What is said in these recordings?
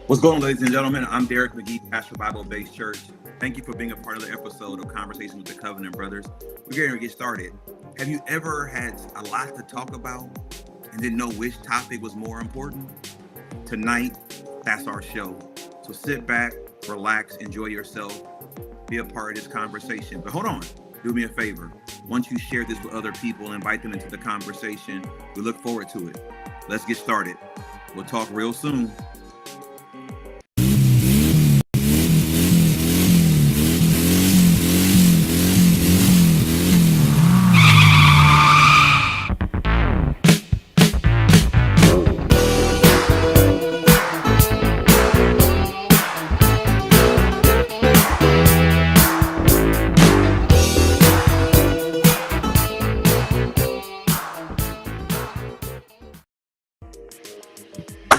What's going on, ladies and gentlemen? I'm Derek McGee, pastor of Bible-Based Church. Thank you for being a part of the episode of Conversation with the Covenant Brothers. We're going to get started. Have you ever had a lot to talk about and didn't know which topic was more important? Tonight, that's our show. So sit back, relax, enjoy yourself, be a part of this conversation. But hold on, do me a favor. Once you share this with other people, invite them into the conversation. We look forward to it. Let's get started. We'll talk real soon.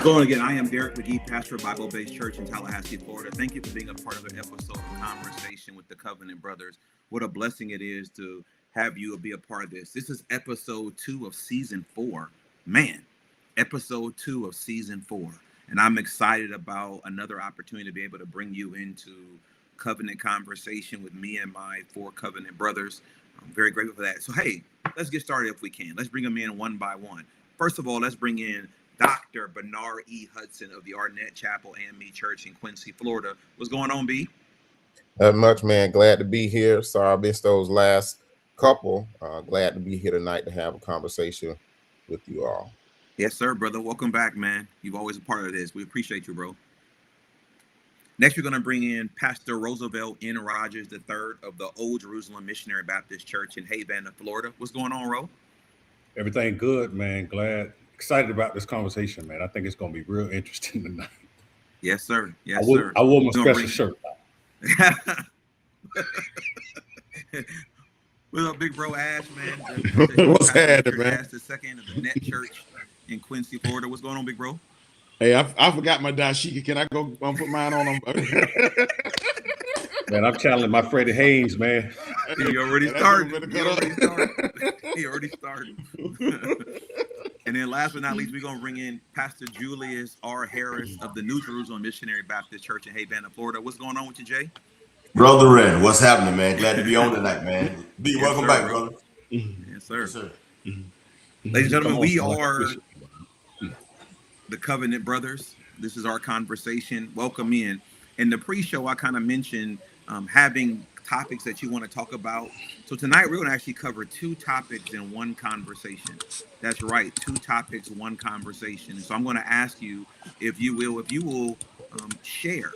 Going again, I am Derek McGee, pastor of Bible-Based Church in Tallahassee, Florida. Thank you for being a part of the episode of Conversation with the Covenant Brothers. What a blessing it is to have you be a part of this. This is episode 2 of season 4. Man, episode 2 of season 4. And I'm excited about another opportunity to be able to bring you into covenant conversation with me and my 4 covenant brothers. I'm very grateful for that. So, hey, let's get started if we can. Let's bring them in one by one. First of all, let's bring in Dr. Bernard E. Hudson of the Arnett Chapel AME Church in Quincy, Florida. What's going on, B? Not much, man. Glad to be here. Sorry I missed those last couple. Glad to be here tonight to have a conversation with you all. Yes, sir, brother. Welcome back, man. You've always a part of this. We appreciate you, bro. Next, we're going to bring in Pastor Roosevelt N. Rogers III of the Old Jerusalem Missionary Baptist Church in Havana, Florida. What's going on, Ro? Everything good, man. Excited about this conversation, man. I think it's going to be real interesting tonight. Yes, sir. Yes, sir. I wore my special shirt. What's up, big bro Ash, man? What's happening, man? Ash the second of the Net Church in Quincy, Florida. What's going on, big bro? Hey, I forgot my dashiki. Can I go put mine on? Man, I'm challenging my Freddie Haynes, man. He already started. He already started. And then last but not least, we're going to bring in Pastor Julius R. Harris of the New Jerusalem Missionary Baptist Church in Havana, Florida. What's going on with you, Jay? Brother Red, what's happening, man? Glad to be on tonight, man. B, welcome sir, back, bro. brother. Yes, sir. Yes, sir. Ladies and gentlemen, we are the Covenant Brothers. This is our conversation. Welcome in. In the pre-show, I kind of mentioned having topics that you want to talk about. So tonight, we're going to actually cover 2 topics in one conversation. That's right, 2 topics, 1 conversation. So I'm going to ask you, if you will share,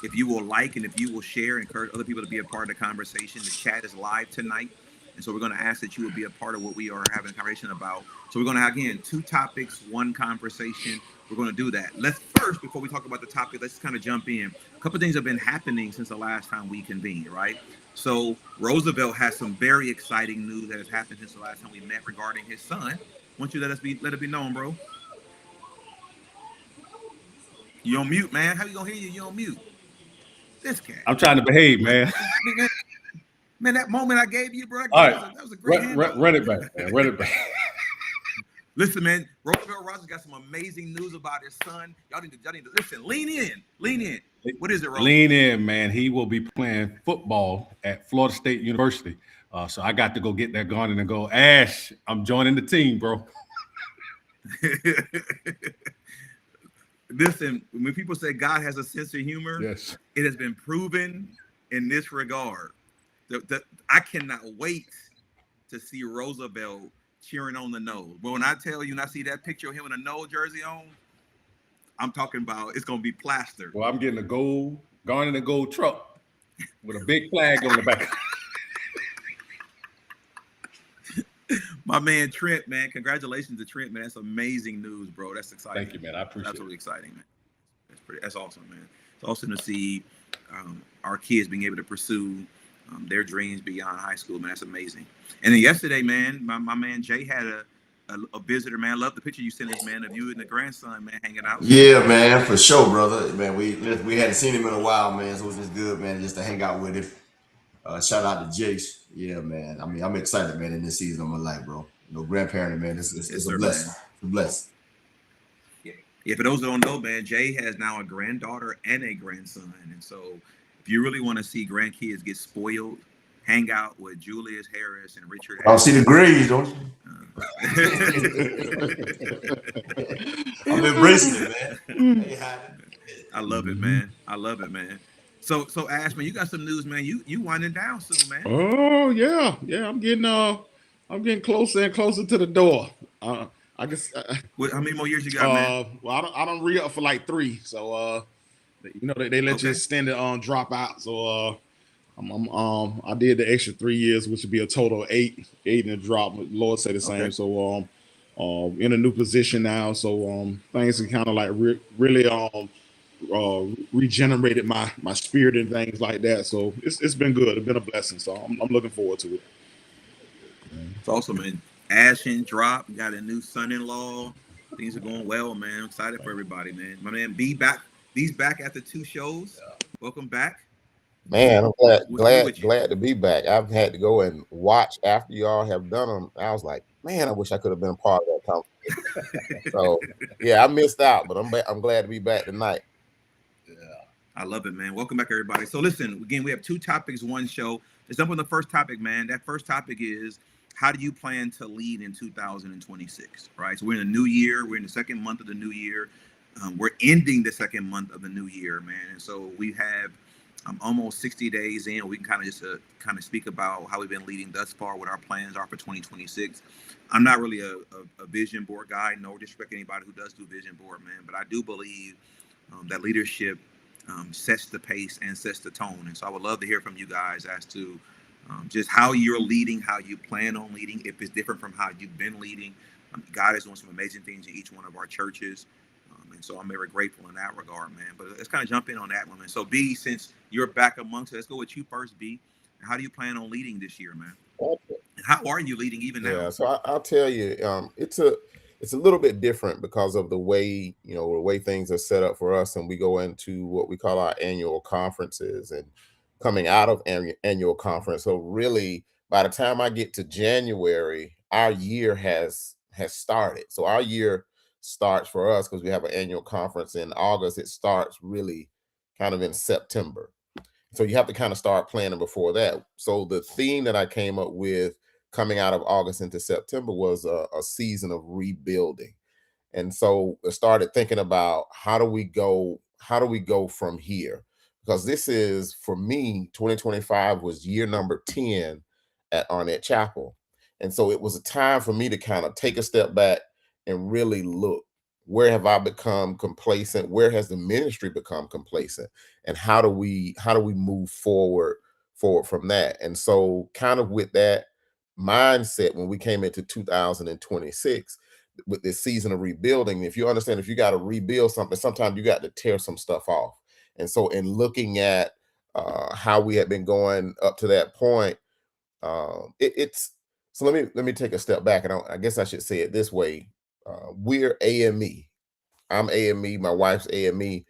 if you will like, and if you will share, encourage other people to be a part of the conversation. The chat is live tonight. And so we're going to ask that you will be a part of what we are having a conversation about. So we're going to have, again, 2 topics, 1 conversation. We're going to do that. Let's first, before we talk about the topic, let's kind of jump in. A couple of things have been happening since the last time we convened, right? So Roosevelt has some very exciting news that has happened since the last time we met regarding his son. Why don't you let it be known, bro? You on mute, man. How you going to hear you? You on mute. This cat. I'm trying to behave, man. Man, that moment I gave you, bro. That was a great run it back, man. Run it back. Listen, man, Roosevelt Rogers got some amazing news about his son. Y'all need to listen. Lean in. What is it, Roosevelt? Lean in, man. He will be playing football at Florida State University. So I got to go get that gun and go, Ash, I'm joining the team, bro. Listen, when people say God has a sense of humor, yes, it has been proven in this regard. I cannot wait to see Roosevelt cheering on the nose. But when I tell you, and I see that picture of him in a nose jersey on, I'm talking about it's going to be plastered. Well, I'm getting a gold truck with a big flag on the back. My man Trent, man, congratulations to Trent, man. That's amazing news, bro. That's exciting. Thank you, man. I appreciate it. That's really exciting, man. That's awesome, man. It's awesome to see our kids being able to pursue their dreams beyond high school, man. That's amazing. And then yesterday, man, my man Jay had a visitor, man. I love the picture you sent us, man, of you and the grandson, man, hanging out. Yeah, man, for sure, brother. Man, we hadn't seen him in a while, man, so it was just good, man, just to hang out with him. Shout out to Jace. Yeah, man. I mean, I'm excited, man, in this season of my life, bro. You know, grandparenting, man, it's a blessing. It's a blessing. Yeah, for those that don't know, man, Jay has now a granddaughter and a grandson. And so if you really want to see grandkids get spoiled, hang out with Julius Harris and Richard I see Harris. the grades, don't you? I'm embracing it, man. Hey, I love it, man. I love it, man. So Ash, man, you got some news, man. You winding down soon, man. Oh yeah. I'm getting closer and closer to the door. I guess. How many more years you got, man? Well, I don't re up for like 3, so they let you extend it on drop out. So I did the extra 3 years, which would be a total of 8 in the drop. Lord said the same. Okay. So in a new position now. So things are kind of like really regenerated my spirit and things like that. So it's been good. It's been a blessing. So I'm looking forward to it. It's awesome, man. Ash and drop. You got a new son-in-law. Things are going well, man. I'm excited for everybody, man. My man B back. B's back after 2 shows. Welcome back. Man, I'm glad to be back. I've had to go and watch after y'all have done them. I was like, man, I wish I could have been a part of that conversation. So yeah, I missed out, but I'm glad to be back tonight. Yeah, I love it, man. Welcome back, everybody. So listen, again, we have 2 topics, 1 show. Let's jump on the first topic, man. That first topic is, how do you plan to lead in 2026? Right. So we're in a new year. We're in the 2nd month of the new year. We're ending the 2nd month of the new year, man. And so we have almost 60 days in. We can kind of just speak about how we've been leading thus far, what our plans are for 2026. I'm not really a vision board guy. No disrespect to anybody who does do vision board, man. But I do believe that leadership sets the pace and sets the tone. And so I would love to hear from you guys as to just how you're leading, how you plan on leading, if it's different from how you've been leading. God is doing some amazing things in each one of our churches. And so I'm very grateful in that regard, man. But let's kind of jump in on that one, man. So B, since you're back amongst us, let's go with you first, B. How do you plan on leading this year, man? And how are you leading even now? Yeah, so I'll tell you, it's a little bit different because of the way things are set up for us, and we go into what we call our annual conferences and coming out of annual conference. So really, by the time I get to January, our year has started. So our year starts for us because we have an annual conference in August. It starts really kind of in September. So you have to kind of start planning before that. So the theme that I came up with coming out of August into September was a season of rebuilding. And so I started thinking about how do we go from here? Because this is, for me, 2025 was year number 10 at Arnett Chapel. And so it was a time for me to kind of take a step back and really look, where have I become complacent? Where has the ministry become complacent? And how do we move forward from that? And so kind of with that mindset, when we came into 2026, with this season of rebuilding, if you understand, if you got to rebuild something, sometimes you got to tear some stuff off. And so in looking at how we had been going up to that point, so let me take a step back, and I guess I should say it this way. We're AME. I'm AME, my wife's AME.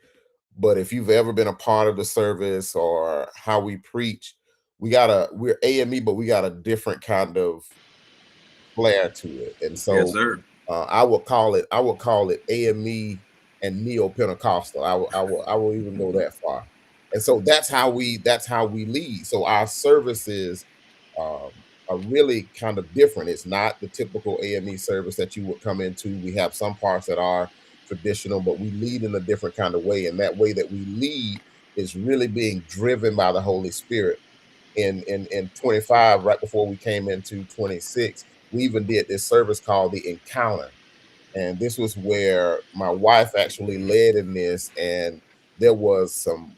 But if you've ever been a part of the service or how we preach, we're AME, but we got a different kind of flair to it. And so yes, sir. I will call it AME and neo-Pentecostal. I will even go that far. And so that's how we lead. So our services are really kind of different. It's not the typical AME service that you would come into. We have some parts that are traditional, but we lead in a different kind of way. And that way that we lead is really being driven by the Holy Spirit. In 25, right before we came into 26, we even did this service called the Encounter. And this was where my wife actually led in this, and there was some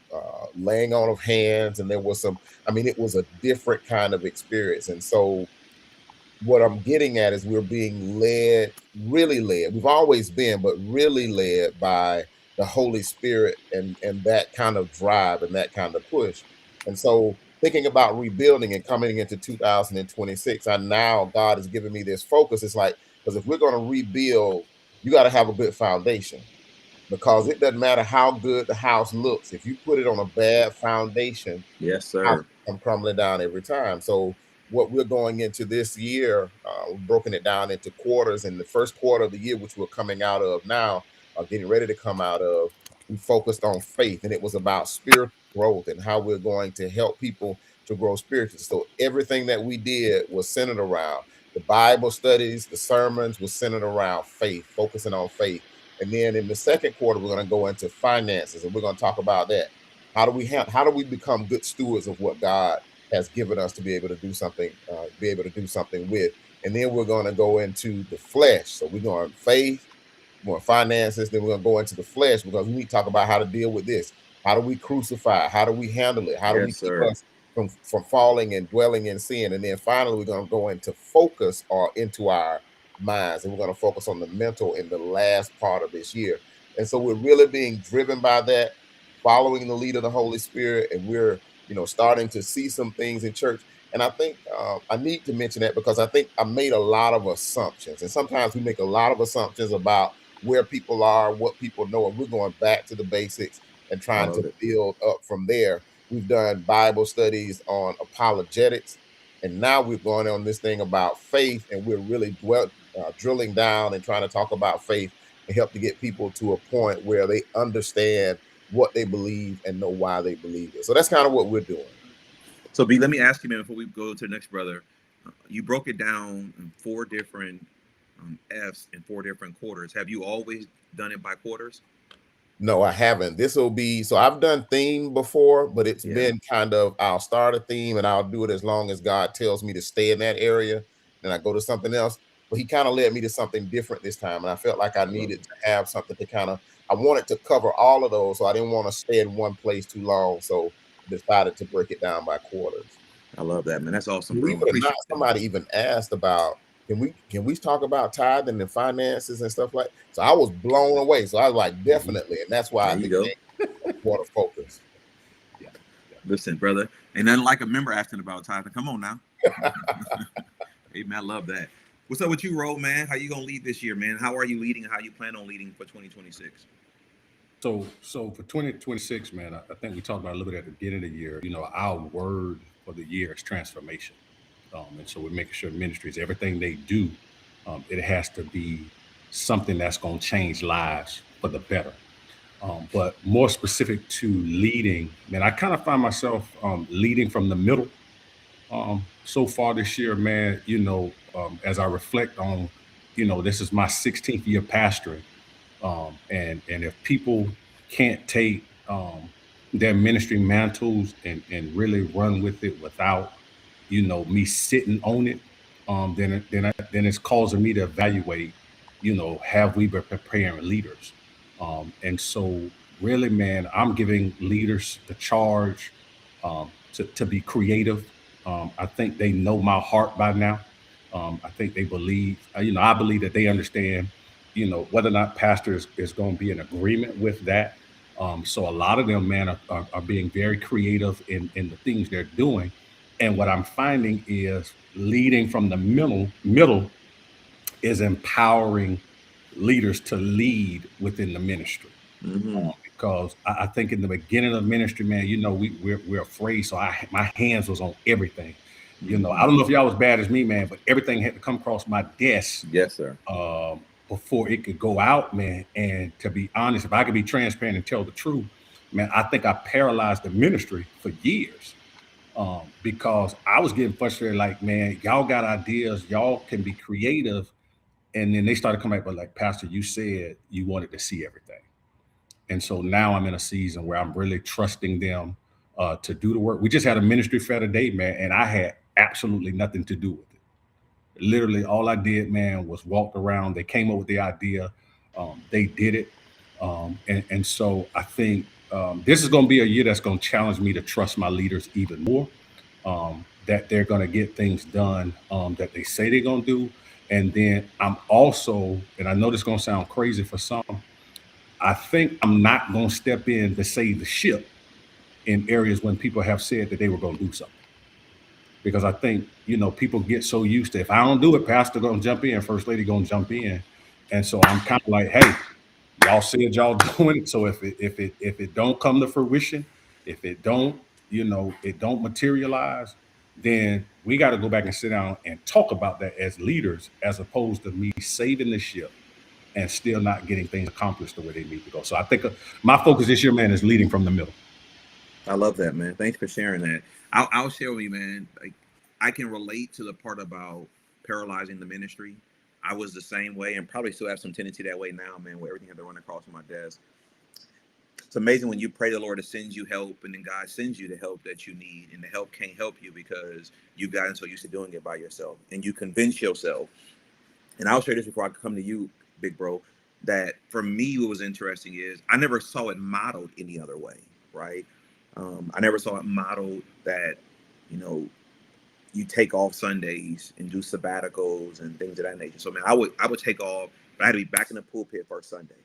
laying on of hands, and there was it was a different kind of experience. And so what I'm getting at is we're being really led. We've always been, but really led by the Holy Spirit and that kind of drive and that kind of push. And so thinking about rebuilding and coming into 2026, God has given me this focus. It's like, because if we're going to rebuild, you got to have a good foundation, because it doesn't matter how good the house looks. If you put it on a bad foundation, yes, sir, the house comes crumbling down every time. So what we're going into this year, we've broken it down into quarters. In the first quarter of the year, which we're coming out of now, getting ready to come out of, we focused on faith, and it was about spiritual growth and how we're going to help people to grow spiritually. So everything that we did was centered around the Bible studies, the sermons was centered around faith, focusing on faith. And then in the second quarter, we're going to go into finances, and we're going to talk about that. How do we become good stewards of what God has given us to be able to do something, with? And then we're going to go into the flesh. So we're going faith, more finances, then we're going to go into the flesh, because we need to talk about how to deal with this. How do we crucify? How do we handle it? How do we keep us from falling and dwelling in sin? And then finally, we're going to go into focus or into our minds, and we're going to focus on the mental in the last part of this year. And so we're really being driven by that, following the lead of the Holy Spirit, and we're starting to see some things in church. And I think I need to mention that because I think I made a lot of assumptions, and sometimes we make a lot of assumptions about where people are, what people know, and we're going back to the basics and trying to build up from there. We've done Bible studies on apologetics, and now we're going on this thing about faith, and we're really drilling down and trying to talk about faith and help to get people to a point where they understand what they believe and know why they believe it. So that's kind of what we're doing. So B, let me ask you, man, before we go to the next brother, you broke it down in 4 different F's in 4 different quarters. Have you always done it by quarters? No, I haven't. This will be, so I've done theme before, but it's been kind of, I'll start a theme and I'll do it as long as God tells me to stay in that area. Then I go to something else. But he kind of led me to something different this time. And I felt like I needed to have something to I wanted to cover all of those. So I didn't want to stay in one place too long. So I decided to break it down by quarters. I love that, man. That's awesome, Believe it or not, somebody even asked about, can we talk about tithing and finances and stuff like that? So I was blown away. So I was like, definitely. And that's why I became quarter focus. Yeah. Listen, brother, ain't nothing like a member asking about tithing. Come on now. Hey, man, I love that. What's up with you, Ro, man? How you going to lead this year, man? How are you leading? How you plan on leading for 2026? So for 2026, man, I think we talked about a little bit at the beginning of the year. Our word for the year is transformation. And so we're making sure ministries, everything they do, it has to be something that's going to change lives for the better. But more specific to leading, man, I kind of find myself leading from the middle so far this year, man. As I reflect on, this is my 16th year pastoring. And if people can't take their ministry mantles and really run with it without, me sitting on it, then it's causing me to evaluate, have we been preparing leaders? And so really, man, I'm giving leaders the charge to be creative. I think they know my heart by now. I think they believe, I believe that they understand, whether or not pastor is going to be in agreement with that. So a lot of them, man, are being very creative in the things they're doing. And what I'm finding is leading from the middle is empowering leaders to lead within the ministry. Because I think in the beginning of ministry, man, we're afraid. So my hands was on everything. I don't know if y'all was bad as me, man, but everything had to come across my desk. Yes, sir. Before it could go out, man. And to be honest, if I could be transparent and tell the truth, man, I think I paralyzed the ministry for years. Because I was getting frustrated, like, man, y'all got ideas, y'all can be creative. And then they started coming back, but like, Pastor, you said you wanted to see everything. And so now I'm in a season where I'm really trusting them to do the work. We just had a ministry fair today, man, and I had absolutely nothing to do with it. Literally all I did, man, was walked around. They came up with the idea. They did it. And so I think this is going to be a year that's going to challenge me to trust my leaders even more, that they're going to get things done that they say they're going to do. And then I'm also, and I know this is going to sound crazy for some, I think I'm not going to step in to save the ship in areas when people have said that they were going to do something. Because I think, people get so used to, if I don't do it, pastor going to jump in, first lady going to jump in. And so I'm kind of like, hey, y'all said y'all doing it. So if it don't come to fruition, if it don't, it don't materialize, then we got to go back and sit down and talk about that as leaders, as opposed to me saving the ship and still not getting things accomplished the way they need to go. So I think my focus this year, man, is leading from the middle. I love that, man. Thanks for sharing that. I'll share with you, man. Like, I can relate to the part about paralyzing the ministry. I was the same way, and probably still have some tendency that way now, man, where everything had to run across my desk. It's amazing when you pray the Lord to send you help, and then God sends you the help that you need, and the help can't help you because you've gotten so used to doing it by yourself, and you convince yourself. And I'll share this before I come to you, big bro, that for me, what was interesting is I never saw it modeled any other way, right? I never saw it modeled that, you know, you take off Sundays and do sabbaticals and things of that nature. So, man, I would take off, but I had to be back in the pulpit first Sunday.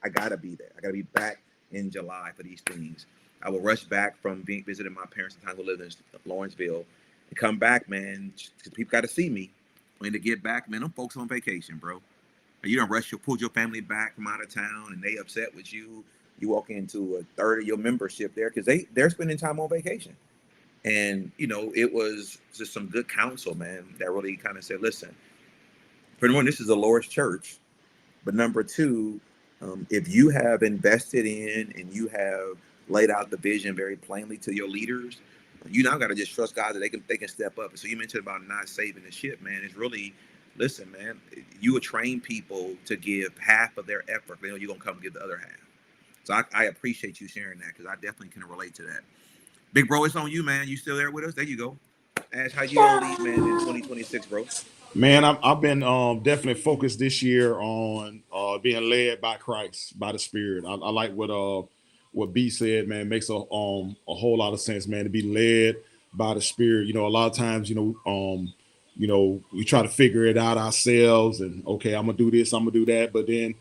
I got to be there. I got to be back in July for these things. I would rush back from visiting my parents at the time who lived in Lawrenceville and come back, man, because people got to see me. When to get back, man, them folks on vacation, bro. You done pulled your family back from out of town and they upset with you. You walk into a third of your membership there because they're spending time on vacation. And, you know, it was just some good counsel, man, that really kind of said, listen, for one, this is the Lord's church. But number two, if you have invested in and you have laid out the vision very plainly to your leaders, you now got to just trust God that they can step up. And so you mentioned about not saving the ship, man. It's really, listen, man, you would train people to give half of their effort. They know you're going to come give the other half. So I appreciate you sharing that because I definitely can relate to that. Big bro, it's on you, man. You still there with us? There you go. Ash, how you gonna lead, man, in 2026, bro? Man, I've been definitely focused this year on being led by Christ, by the Spirit. I like what B said, man. It makes a whole lot of sense, man, to be led by the Spirit. You know, a lot of times, you know, we try to figure it out ourselves, and okay, I'm gonna do this, I'm gonna do that, but then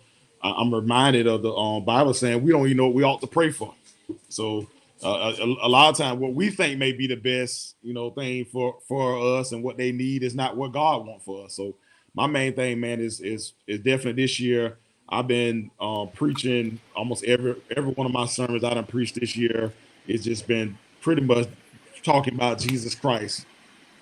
I'm reminded of the Bible saying we don't even know what we ought to pray for. So a lot of times, what we think may be the best, you know, thing for us and what they need is not what God wants for us. So my main thing, man, is definitely this year. I've been preaching almost every one of my sermons I done preached this year. It's just been pretty much talking about Jesus Christ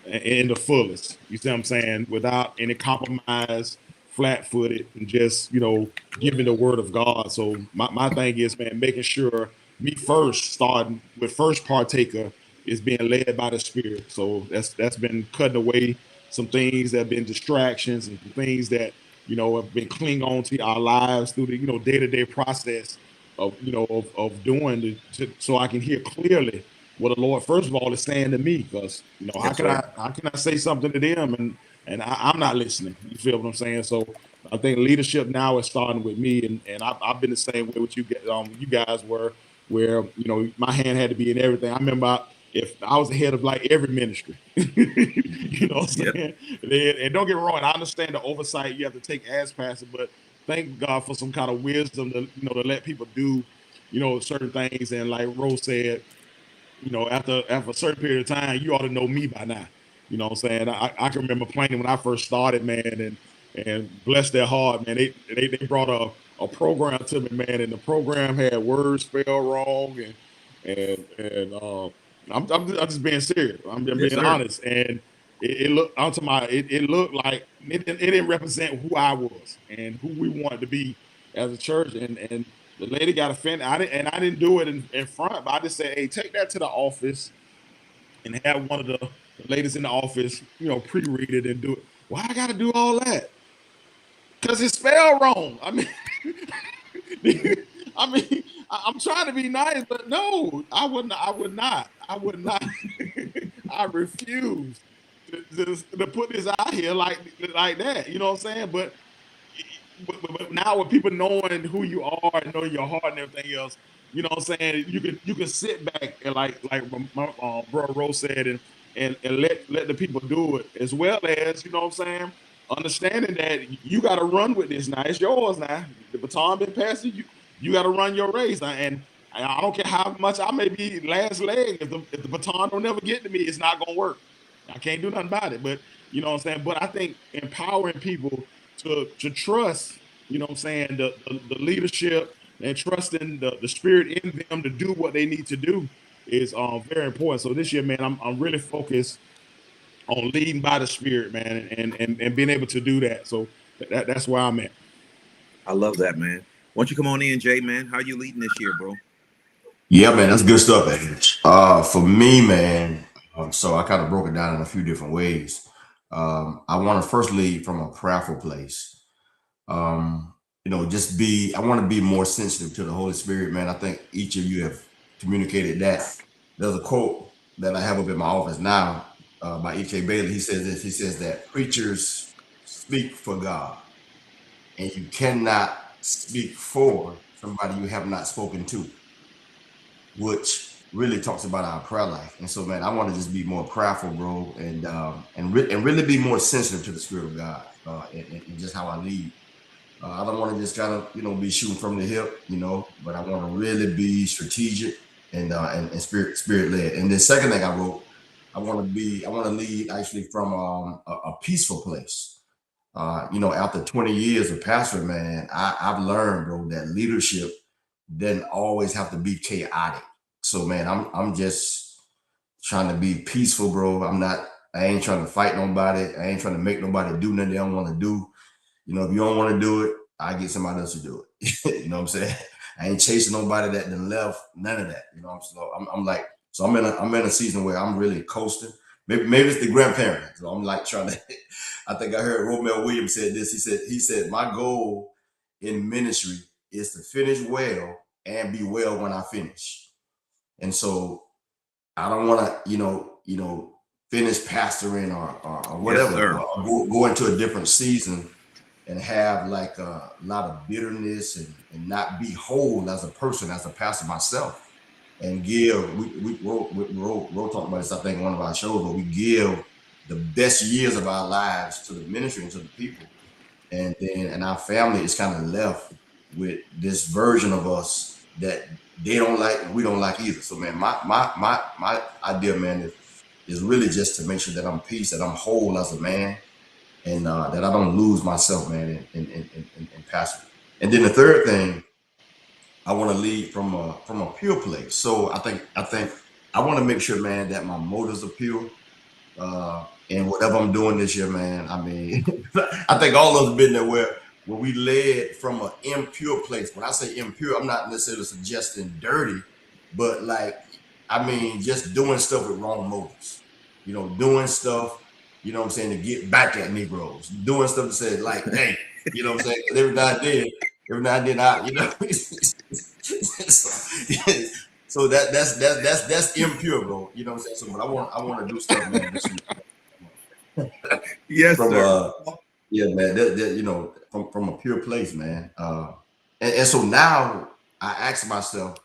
in the fullest. You see what I'm saying? Without any compromise, flat-footed, and just, you know, giving the word of God. So my thing is, man, making sure me first, starting with first partaker, is being led by the Spirit. So that's been cutting away some things that have been distractions and things that, you know, have been clinging on to our lives through the, you know, day-to-day process of, you know, of doing so I can hear clearly what the Lord, first of all, is saying to me. Because, you know, how can I say something to them and I'm not listening? You feel what I'm saying? So I think leadership now is starting with me, and I've been the same way with you guys were, where, you know, my hand had to be in everything. I remember if I was the head of like every ministry, you know what I'm saying? Yep. And don't get me wrong, I understand the oversight you have to take as pastor, but thank God for some kind of wisdom to, you know, to let people do, you know, certain things. And like Rose said, you know, after a certain period of time, you ought to know me by now. You know what I'm saying? I can remember playing when I first started, man, and bless their heart, man. They brought a program to me, man, and the program had words spelled wrong, and I'm just being serious. I'm just being honest, and it looked it looked like it didn't represent who I was and who we wanted to be as a church, and the lady got offended. I didn't do it in front, but I just said, hey, take that to the office and have one of the ladies in the office, you know, pre-read it and do it. Why I got to do all that? Because it's spelled wrong. I mean, I'm trying to be nice, but no, I would not. I refuse to put this out here like that. You know what I'm saying? But now with people knowing who you are and knowing your heart and everything else, you know what I'm saying, you can sit back and like my bro Rose said, and let the people do it, as well as, you know what I'm saying, understanding that you got to run with this now. It's yours now. The baton been passed to you. You got to run your race now, and I don't care how much I may be last leg. If the baton don't never get to me, it's not gonna work. I can't do nothing about it. But you know what I'm saying. But I think empowering people to trust, you know what I'm saying, the leadership, and trusting the Spirit in them to do what they need to do is very important. So this year, man, I'm really focused on leading by the Spirit, man, and being able to do that. So that's where I'm at. I love that, man. Why don't you come on in, Jay, man? How you leading this year, bro? Yeah, man, that's good stuff, man. For me, man, so I kind of broke it down in a few different ways. I want to first lead from a prayerful place. I want to be more sensitive to the Holy Spirit, man. I think each of you have communicated that. There's a quote that I have up in my office now by E.K. Bailey. He says this. He says that preachers speak for God, and you cannot speak for somebody you have not spoken to, which really talks about our prayer life. And so, man, I want to just be more prayerful, bro, and really be more sensitive to the Spirit of God and just how I lead. I don't want to just kind of, be shooting from the hip, but I want to really be strategic and spirit led. And the second thing I wrote, I want to lead actually from a peaceful place. After 20 years of pastoring, man, I've learned, bro, that leadership doesn't always have to be chaotic. So, man, I'm just trying to be peaceful, bro. I ain't trying to fight nobody. I ain't trying to make nobody do nothing they don't want to do. If you don't want to do it, I get somebody else to do it. You know what I'm saying? I ain't chasing nobody that done left. None of that. I'm in a season where I'm really coasting. Maybe it's the grandparent. So I'm like trying to. I think I heard Romeo Williams said this. He said my goal in ministry is to finish well and be well when I finish. And so I don't want to finish pastoring or whatever. Yes, or go into a different season and have like a lot of bitterness and not be whole as a person, as a pastor myself, and give. We wrote talked about this, I think, in one of our shows, but we give the best years of our lives to the ministry and to the people, and our family is kind of left with this version of us that they don't like and we don't like either. So, man, my idea, man, is really just to make sure that I'm peace, that I'm whole as a man. And that I don't lose myself, man, in passion. And then the third thing, I want to lead from a pure place. So I think I want to make sure, man, that my motives are pure. And whatever I'm doing this year, man, I mean, I think all of us been there where we led from an impure place. When I say impure, I'm not necessarily suggesting dirty, but just doing stuff with wrong motives. Doing stuff, you know what I'm saying, to get back at Negroes, doing stuff to say like, hey, you know what I'm saying? Every now and then so that's impure, bro. You know what I'm saying? So, but I want to do stuff, man. Yes, sir. Yeah, man. From a pure place, man. And so now I ask myself,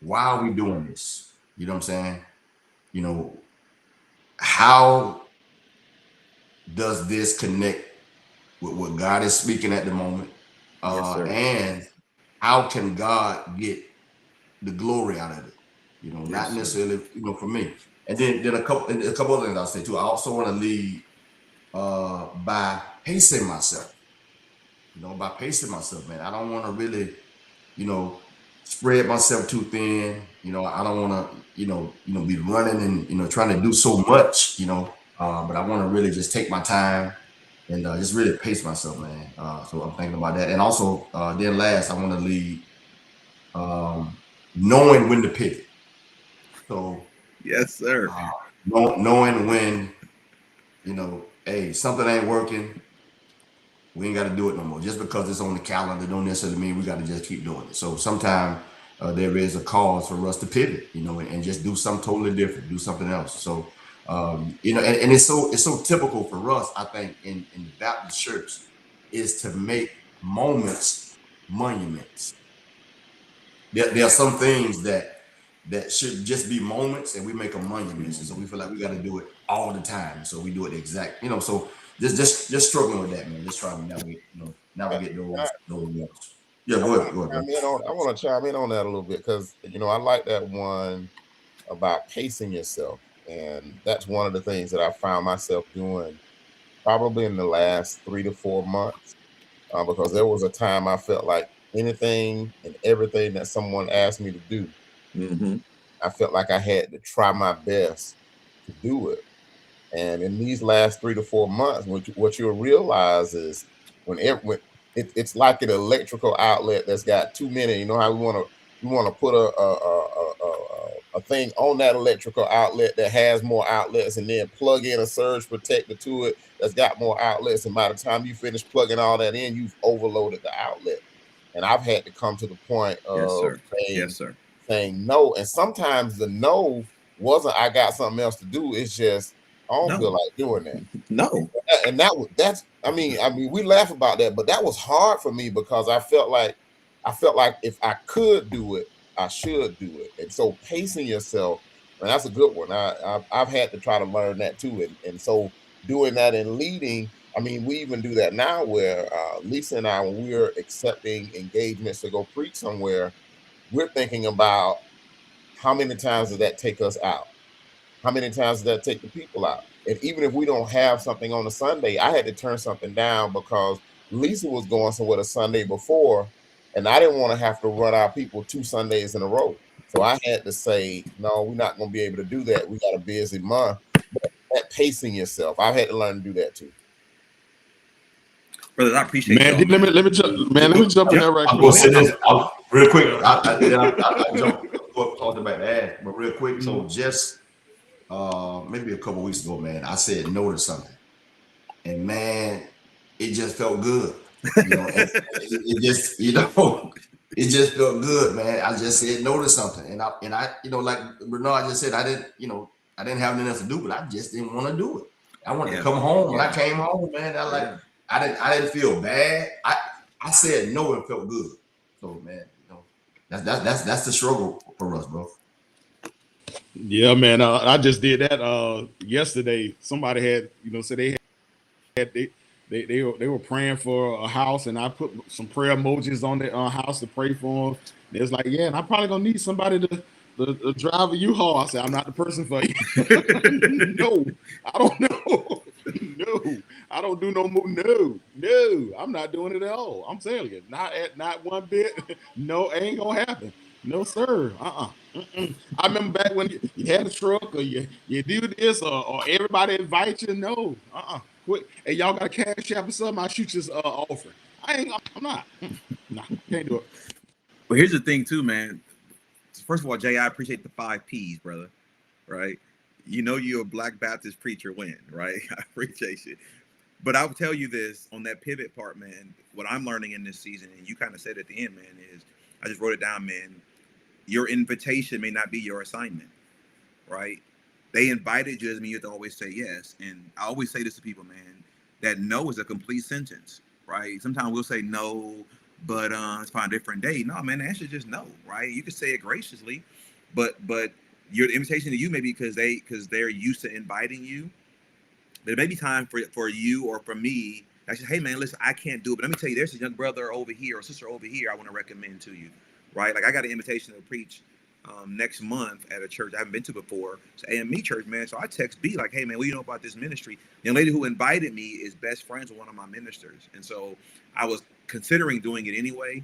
why are we doing this? You know what I'm saying? How does this connect with what God is speaking at the moment? Yes, sir. And how can God get the glory out of it? Not necessarily, for me. And then a couple other things I'll say too. I also want to lead by pacing myself. By pacing myself, man. I don't want to really, spread myself too thin. I don't want to, be running and trying to do so much. But I want to really just take my time and just really pace myself, man. So I'm thinking about that. And also, then last, I want to lead knowing when to pivot. So, yes, sir. Knowing when, hey, something ain't working, we ain't got to do it no more. Just because it's on the calendar don't necessarily mean we got to just keep doing it. So sometimes there is a cause for us to pivot, and just do something totally different, do something else. So, and it's so typical for us, I think, in the Baptist church, is to make moments monuments. There are some things that should just be moments, and we make them monuments, and so we feel like we got to do it all the time. So we do it exact, so just struggling with that, man. Just trying to navigate those. Yeah, go ahead. I want to chime in on that a little bit because I like that one about pacing yourself. And that's one of the things that I found myself doing probably in the last 3 to 4 months, because there was a time I felt like anything and everything that someone asked me to do, I felt like I had to try my best to do it. And in these last 3 to 4 months, what you'll realize is when it's like an electrical outlet that's got too many. You know how we want to put a thing on that electrical outlet that has more outlets, and then plug in a surge protector to it that's got more outlets. And by the time you finish plugging all that in, you've overloaded the outlet. And I've had to come to the point Yes, of sir. Yes, sir. saying no. And sometimes the no wasn't I got something else to do. It's just I don't No. feel like doing that. No. And that's I mean we laugh about that, but that was hard for me because I felt like if I could do it, I should do it. And so pacing yourself, and that's a good one. I've had to try to learn that too. And so doing that in leading, I mean, we even do that now where Lisa and I, when we're accepting engagements to go preach somewhere, we're thinking about how many times does that take us out? How many times does that take the people out? And even if we don't have something on a Sunday, I had to turn something down because Lisa was going somewhere the Sunday before, and I didn't want to have to run our people 2 Sundays in a row. So I had to say, no, we're not going to be able to do that. We got a busy month. But that pacing yourself, I've had to learn to do that too. Brothers, I appreciate Man, y'all, let me jump in there right I'm quick. gonna say this real quick. I jump talked about that, but real quick. So just maybe a couple weeks ago, man, I said no to something, and man, it just felt good. You know, and it just it just felt good, man. I just said no to something, and I like Bernard just said, I didn't have anything else to do, but I just didn't want to do it. I wanted to come home. When I came home, man, I didn't feel bad. I said no and felt good. So man, that's the struggle for us, bro. Yeah, man. I just did that yesterday. Somebody had, so they were praying for a house, and I put some prayer emojis on the house to pray for them. And it was like, yeah, and I'm probably gonna need somebody to drive a U-Haul. I said, I'm not the person for you. No, I don't know. No, I don't do no more. No, I'm not doing it at all. I'm telling you, not one bit. No, ain't gonna happen. No, sir. I remember back when you had a truck or you do this or everybody invite you. No, quit. Hey, y'all got a cash app or something? I'll shoot you offering. I'm not. Nah, can't do it. But here's the thing, too, man. First of all, Jay, I appreciate the 5 P's, brother. Right? You're a Black Baptist preacher when, right? I appreciate you. But I'll tell you this on that pivot part, man. What I'm learning in this season, and you kind of said at the end, man, is I just wrote it down, man. Your invitation may not be your assignment, right? They invited you, doesn't mean you have to always say yes. And I always say this to people, man, that no is a complete sentence, right? Sometimes we'll say no, but it's for a different day. No, man, the answer is just no, right? You can say it graciously, but your invitation to you may be because they're used to inviting you. But it may be time for you or for me. I say, hey man, listen, I can't do it, but let me tell you, there's a young brother over here or sister over here I want to recommend to you, right? Like I got an invitation to preach next month at a church I haven't been to before. It's AME church, man. So I text B like, hey man, what do you know about this ministry? The young lady who invited me is best friends with one of my ministers, and so I was considering doing it anyway.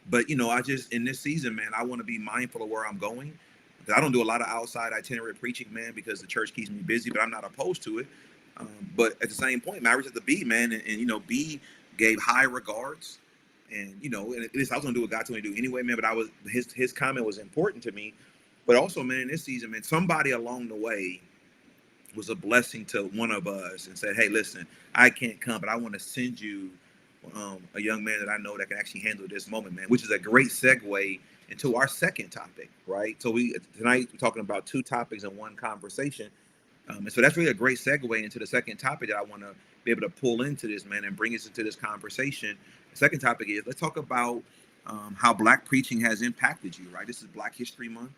But I just in this season, man, I want to be mindful of where I'm going. I don't do a lot of outside itinerant preaching, man, because the church keeps me busy, but I'm not opposed to it. But at the same point, man, I reached out to B, man, and B gave high regards, and and at least I was gonna do what God told me to do anyway, man. But his comment was important to me. But also, man, in this season, man, somebody along the way was a blessing to one of us and said, hey, listen, I can't come, but I want to send you a young man that I know that can actually handle this moment, man, which is a great segue into our second topic, right? So tonight we're talking about 2 topics in one conversation. And so that's really a great segue into the second topic that I want to be able to pull into this, man, and bring us into this conversation. The second topic is, let's talk about how Black preaching has impacted you, right? This is Black History Month,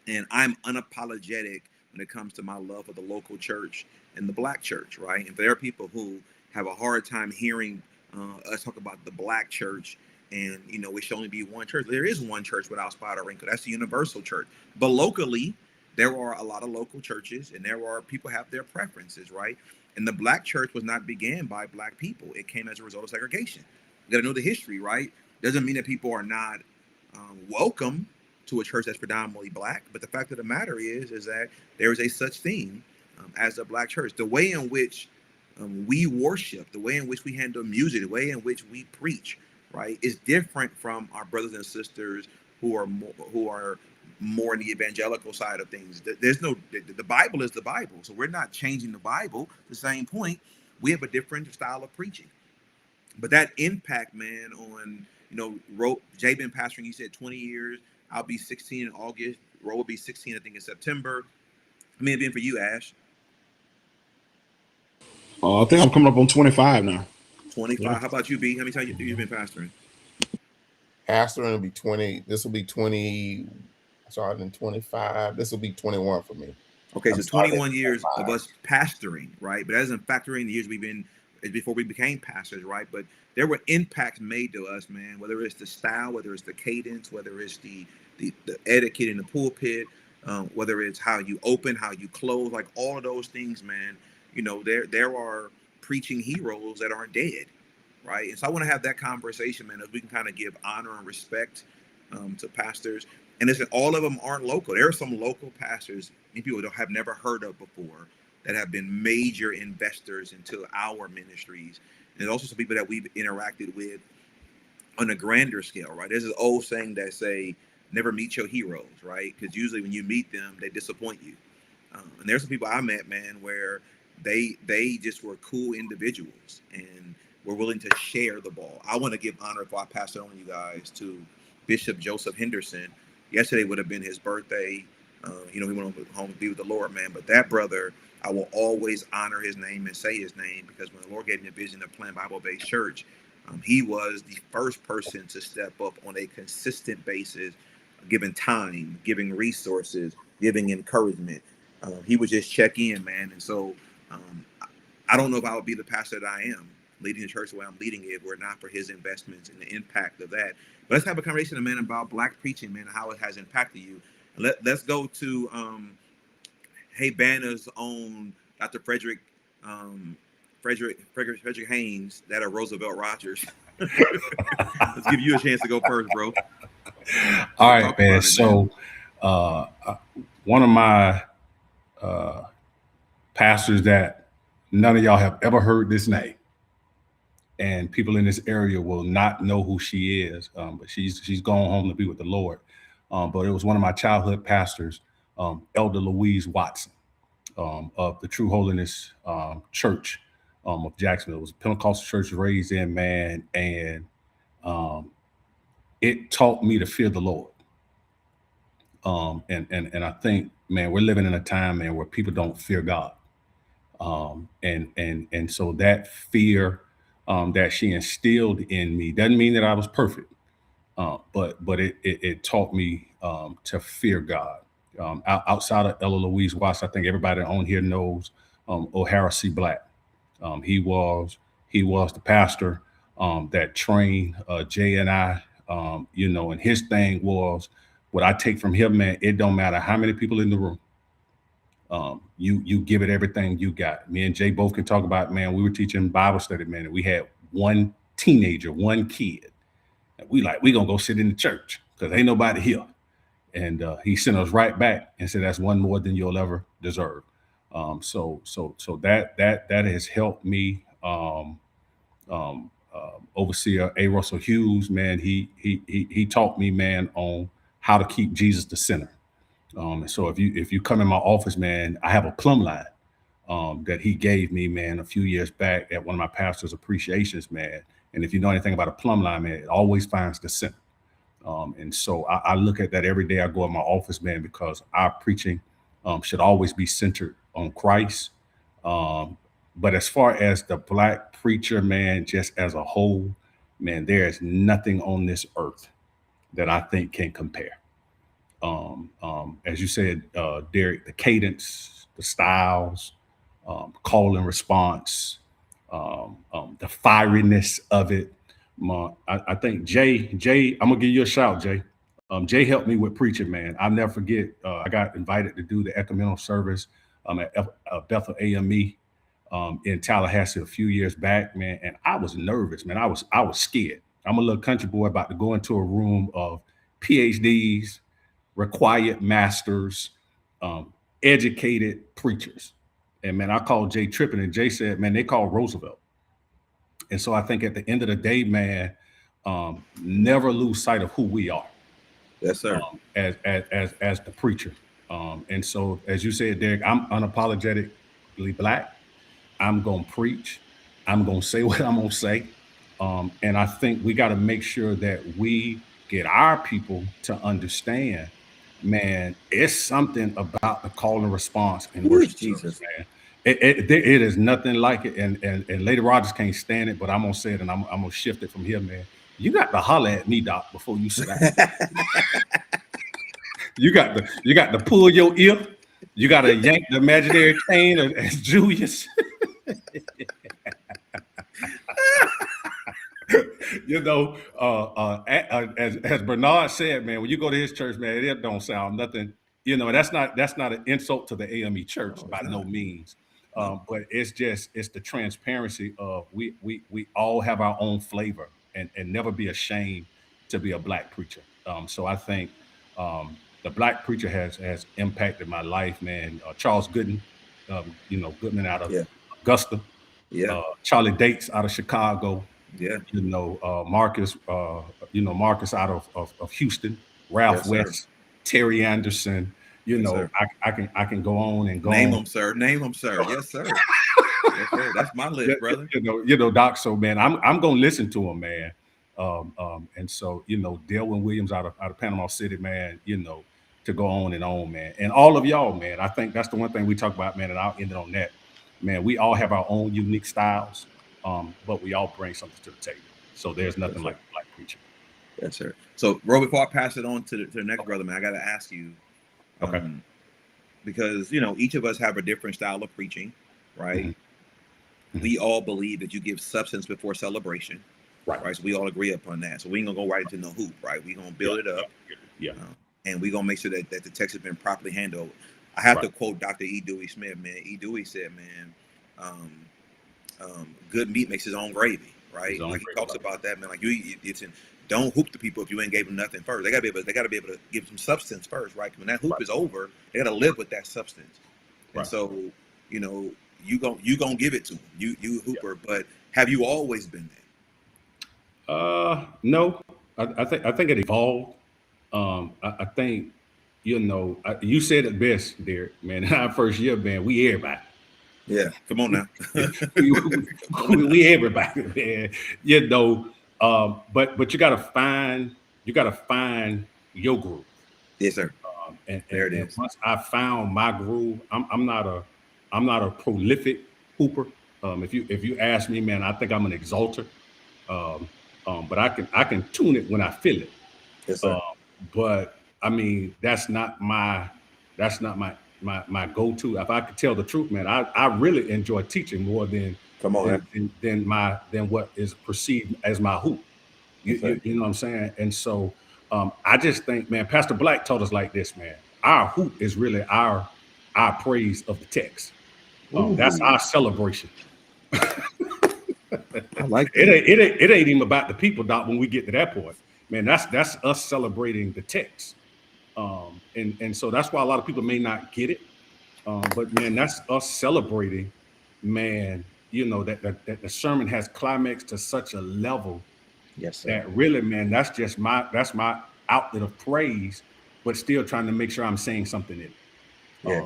and I'm unapologetic when it comes to my love of the local church and the Black church, right? And there are people who have a hard time hearing us talk about the Black church, and it should only be one church. There is one church without spot or wrinkle. That's the universal church. But locally, there are a lot of local churches, and there are people have their preferences, right? And the Black church was not began by Black people. It came as a result of segregation. You got to know the history, right? Doesn't mean that people are not welcome to a church that's predominantly Black, but the fact of the matter is that there is a such thing as a Black church. The way in which we worship, the way in which we handle music, the way in which we preach, right, is different from our brothers and sisters who are more in the evangelical side of things. There's no, the Bible is the Bible, so we're not changing the Bible. The same point, we have a different style of preaching, but that impact, man, on Jay been pastoring. He said 20 years. I'll be 16 in August. Ro will be 16, I think, in September. I mean, been for you, Ash. I think I'm coming up on 25 now. 25. Yeah. How about you, B? How many times you've been pastoring? Pastoring will be 20. This will be 20. Starting in 25. This will be 21 for me. Okay, so 21 years of us pastoring, right? But that doesn't factor in the years we've been before we became pastors, right? But there were impacts made to us, man. Whether it's the style, whether it's the cadence, whether it's the etiquette in the pulpit, whether it's how you open, how you close, like all of those things, man. There are preaching heroes that aren't dead, right? And so I want to have that conversation, man, as we can kind of give honor and respect to pastors. And listen, all of them aren't local. There are some local pastors and people that have never heard of before that have been major investors into our ministries. And there's also some people that we've interacted with on a grander scale, right? There's an old saying that say, never meet your heroes, right? Because usually when you meet them, they disappoint you. And there's some people I met, man, where they just were cool individuals and were willing to share the ball. I want to give honor, if I pass it on you guys, to Bishop Joseph Henderson. Yesterday would have been his birthday. He went home to be with the Lord, man. But that brother, I will always honor his name and say his name, because when the Lord gave me a vision of Plant Bible-Based Church, he was the first person to step up on a consistent basis, giving time, giving resources, giving encouragement. He would just check in, man. And so I don't know if I would be the pastor that I am, leading the church the way I'm leading it, were it not for his investments and the impact of that. But let's have a conversation, man, about Black preaching, man, and how it has impacted you. Let's go to Hey Banner's own Dr. Frederick Haynes, that are Roosevelt Rogers. Let's give you a chance to go first, bro. All right, man. So one of my pastors that none of y'all have ever heard this name, and people in this area will not know who she is, but she's gone home to be with the Lord. But it was one of my childhood pastors, Elder Louise Watson, of the True Holiness Church of Jacksonville. It was a Pentecostal church raised in, man, and it taught me to fear the Lord. And I think, man, we're living in a time, man, where people don't fear God. And so that fear that she instilled in me doesn't mean that I was perfect, but it taught me to fear God. Outside of Ella Louise Watson, I think everybody on here knows O'Hara C. Black. He was the pastor that trained Jay and I, and his thing was, what I take from him, man, it don't matter how many people in the room. You give it everything you got. Me and Jay both can talk about, man, we were teaching Bible study, man, and we had one teenager, one kid. And we gonna go sit in the church because ain't nobody here. And he sent us right back and said, that's one more than you'll ever deserve. So that has helped me. Overseer A. Russell Hughes, man, he taught me, man, on how to keep Jesus the center. So if you come in my office, man, I have a plumb line that he gave me, man, a few years back at one of my pastor's appreciations, man. And if you know anything about a plumb line, man, it always finds the center. And so I look at that every day I go in my office, man, because our preaching should always be centered on Christ. But as far as the Black preacher, man, just as a whole, man, there is nothing on this earth that I think can compare. As you said, Derek, the cadence, the styles, call and response, the fieriness of it. I think Jay, I'm gonna give you a shout, Jay. Jay helped me with preaching, man. I'll never forget. I got invited to do the ecumenical service at Bethel AME in Tallahassee a few years back, man, and I was nervous, man. I was scared. I'm a little country boy about to go into a room of PhDs, required masters, educated preachers. And man, I called Jay tripping, and Jay said, man, they called Roosevelt. And so I think at the end of the day, man, never lose sight of who we are. Yes, sir. As the preacher. And so, as you said, Derek, I'm unapologetically Black. I'm gonna preach. I'm gonna say what I'm gonna say. And I think we got to make sure that we get our people to understand, man, it's something about the call and response in worship service, man. It is nothing like it. And Lady Rogers can't stand it, but I'm gonna say it, and I'm gonna shift it from here, man. You got to holler at me, Doc, before you sit down. You got to pull your ear. You got to yank the imaginary cane as Julius. You know, as Bernard said, man, when you go to his church, man, it don't sound nothing. You know, that's not an insult to the AME church by no means. But it's the transparency of we all have our own flavor, and never be ashamed to be a Black preacher. So I think the Black preacher has impacted my life, man. Charles Gooden, Goodman out of Augusta. Yeah. Charlie Dates out of Chicago. Yeah. Marcus, Marcus out of Houston. Ralph West, Terry Anderson. I can go on and go. Name them, sir. Name them, sir. Yes, sir. Yes, sir. That's my list, brother. Doc. So, man, I'm gonna listen to him, man. And so, Delwyn Williams out of Panama City, man. To go on, man. And all of y'all, man. I think that's the one thing we talk about, man. And I'll end it on that, man. We all have our own unique styles, but we all bring something to the table. So there's nothing like Black preaching. Yes, sir. So, Ro, before I pass it on to the next brother, man, I got to ask you. Okay. Because each of us have a different style of preaching, right? Mm-hmm. We all believe that you give substance before celebration, right? So we all agree upon that. So we ain't gonna go right into no hoop, right? We gonna build it up, and we gonna make sure that the text has been properly handled. I have to quote Dr. E. Dewey Smith, man. E. Dewey said, man, good meat makes his own gravy, right? Like he talks about that, man. Like don't hoop the people if you ain't gave them nothing first. They gotta be able to give some substance first, right? When that hoop is over, they gotta live with that substance. And so, you gonna give it to them. You hooper, but have you always been that? No. I think it evolved. I think, you said it best, Derek, man. In our first year, man, we everybody. Yeah, come on now. we everybody, man. But you gotta find your groove. Yes, sir. And there it is. Once I found my groove, I'm not a prolific hooper. If you ask me, man, I think I'm an exalter. But I can tune it when I feel it. Yes, sir. But I mean, that's not my go-to. If I could tell the truth, man, I really enjoy teaching more than what is perceived as my hoop. You know what I'm saying? And so I just think, man, Pastor Black taught us like this, man. Our hoop is really our praise of the text. That's our celebration. I like that. It ain't even about the people, Doc, when we get to that point. Man, that's us celebrating the text. And so that's why a lot of people may not get it. But man, that's us celebrating, man, that the sermon has climaxed to such a level. Yes, sir. That really, man, that's my outlet of praise, but still trying to make sure I'm saying something in it. Yeah.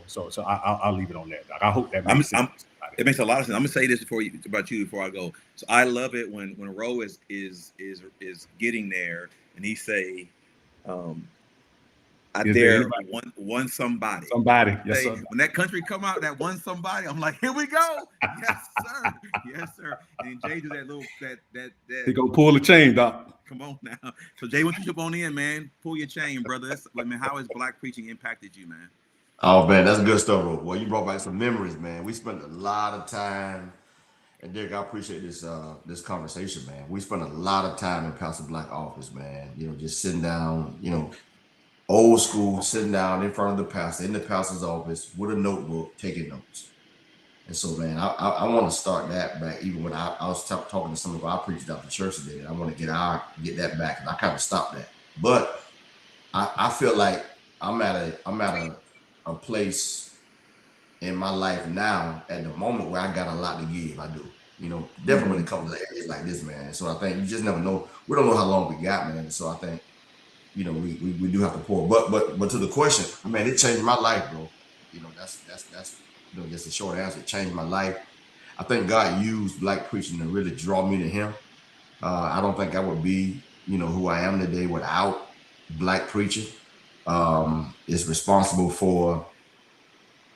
So I'll leave it on that. I hope that makes sense. It makes a lot of sense. I'm gonna say this about you before I go. So I love it when Ro is getting there and he say, I dare one somebody. Somebody. Yes, sir. When that country come out, that one somebody, I'm like, here we go. Yes, sir. Yes, sir. And Jay do that little that. He go pull the chain, Doc. Come on now. So Jay, once you jump on in, man, pull your chain, brother. How has Black preaching impacted you, man? Oh man, that's good stuff, bro. Well, you brought back some memories, man. We spent a lot of time, and Derek, I appreciate this conversation, man. We spent a lot of time in Pastor Black office, man. Just sitting down, old school, sitting down in front of the pastor in the pastor's office with a notebook, taking notes. And so, man, I want to start that back. Even when I was talking to some of our preachers out the church today, I want to get that back, and I kind of stopped that. But I feel like I'm at a place in my life now at the moment where I got a lot to give. I do. Definitely when it comes to areas like this, man. So I think you just never know. We don't know how long we got, man. So I think, we do have to pour. But to the question, man, it changed my life, bro. That's just a short answer. It changed my life. I think God used black preaching to really draw me to Him. I don't think I would be, who I am today without black preaching. It's responsible for,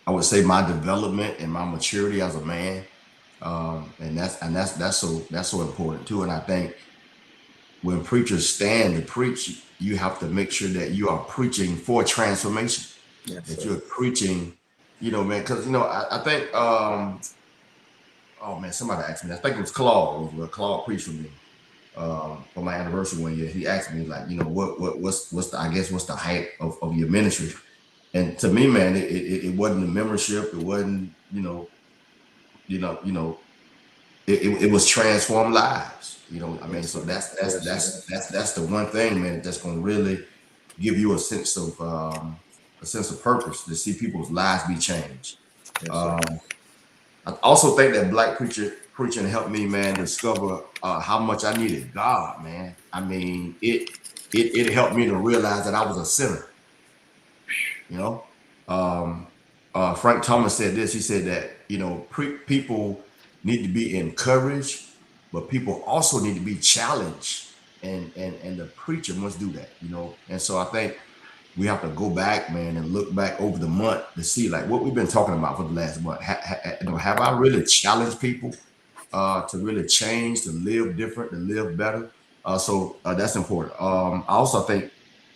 I would say, my development and my maturity as a man. And that's so important too. And I think when preachers stand to preach, you have to make sure that you are preaching for transformation. Yes, that sir. you're preaching, man, because I think oh man, somebody asked me, I think it was Claude. Claude preached for me for my anniversary one year. He asked me, like, what's the height of your ministry? And to me, man, it wasn't the membership, it wasn't, it was transform lives. I mean, so that's the one thing, man, that's gonna really give you a sense of purpose, to see people's lives be changed. Yes, I also think that black preaching helped me, man, discover how much I needed God, man. I mean, it helped me to realize that I was a sinner. Frank Thomas said this. He said that people need to be encouraged, but people also need to be challenged, and the preacher must do that. And so I think we have to go back, man, and look back over the month to see, like, what we've been talking about for the last month. Have I really challenged people to really change, to live different, to live better? So that's important.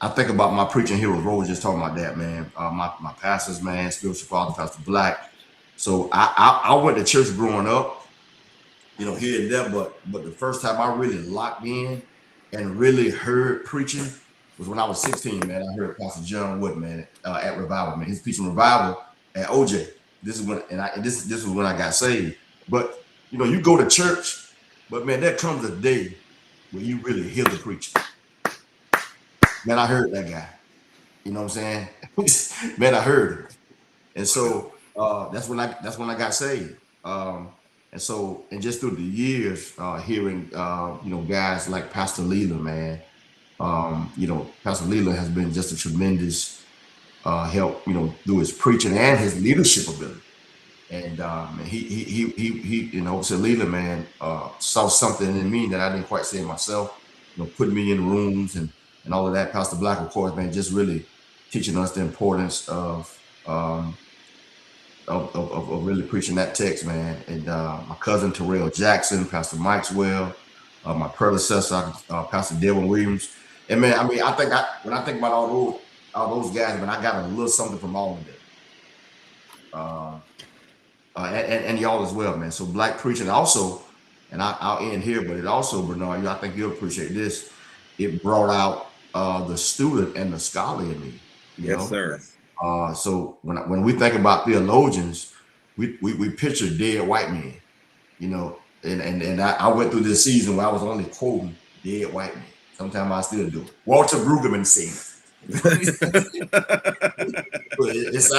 I think about my preaching heroes. Rose just talking about that, man. My pastors, man, spiritual father, Pastor Black. So I went to church growing up, here and there, but the first time I really locked in and really heard preaching was when I was 16, man. I heard Pastor John Wood, man, at Revival, man. He's preaching Revival at OJ. This is when, this was when I got saved. But you go to church, but man, there comes a day where you really hear the preacher. Man, I heard that guy. You know what I'm saying? Man, I heard him. And so that's when I got saved. And just through the years, hearing guys like Pastor Leland, man. Pastor Leland has been just a tremendous help, through his preaching and his leadership ability. And he so Leland, man, saw something in me that I didn't quite see in myself. Putting me in rooms and all of that. Pastor Black, of course, man, just really teaching us the importance of really preaching that text, man. And my cousin Terrell Jackson, Pastor Maxwell, my predecessor, Pastor Devin Williams. And man, I mean, when I think about all those guys, man, I got a little something from all of them. And y'all as well, man. So black preaching also, and I'll end here, but it also, Bernard, I think you'll appreciate this. It brought out the student and the scholar in me. Yes, sir. So when we think about theologians, we picture dead white men, and I went through this season where I was only quoting dead white men. Sometimes I still do. Walter Brueggemann said, it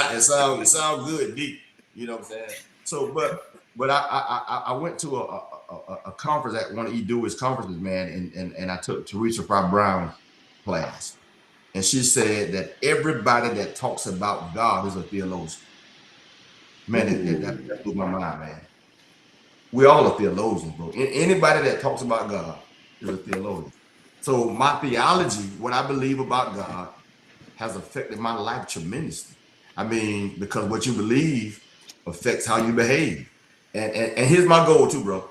sounds good, deep. You know what I'm saying? So, but I went to a conference at one of EDU's conferences, man, and I took Teresa Fry Brown class, and she said that everybody that talks about God is a theologian. Man, that blew my mind, man. We all are theologians, bro. Anybody that talks about God is a theologian. So my theology, what I believe about God, has affected my life tremendously. I mean, because what you believe affects how you behave. And here's my goal too, bro.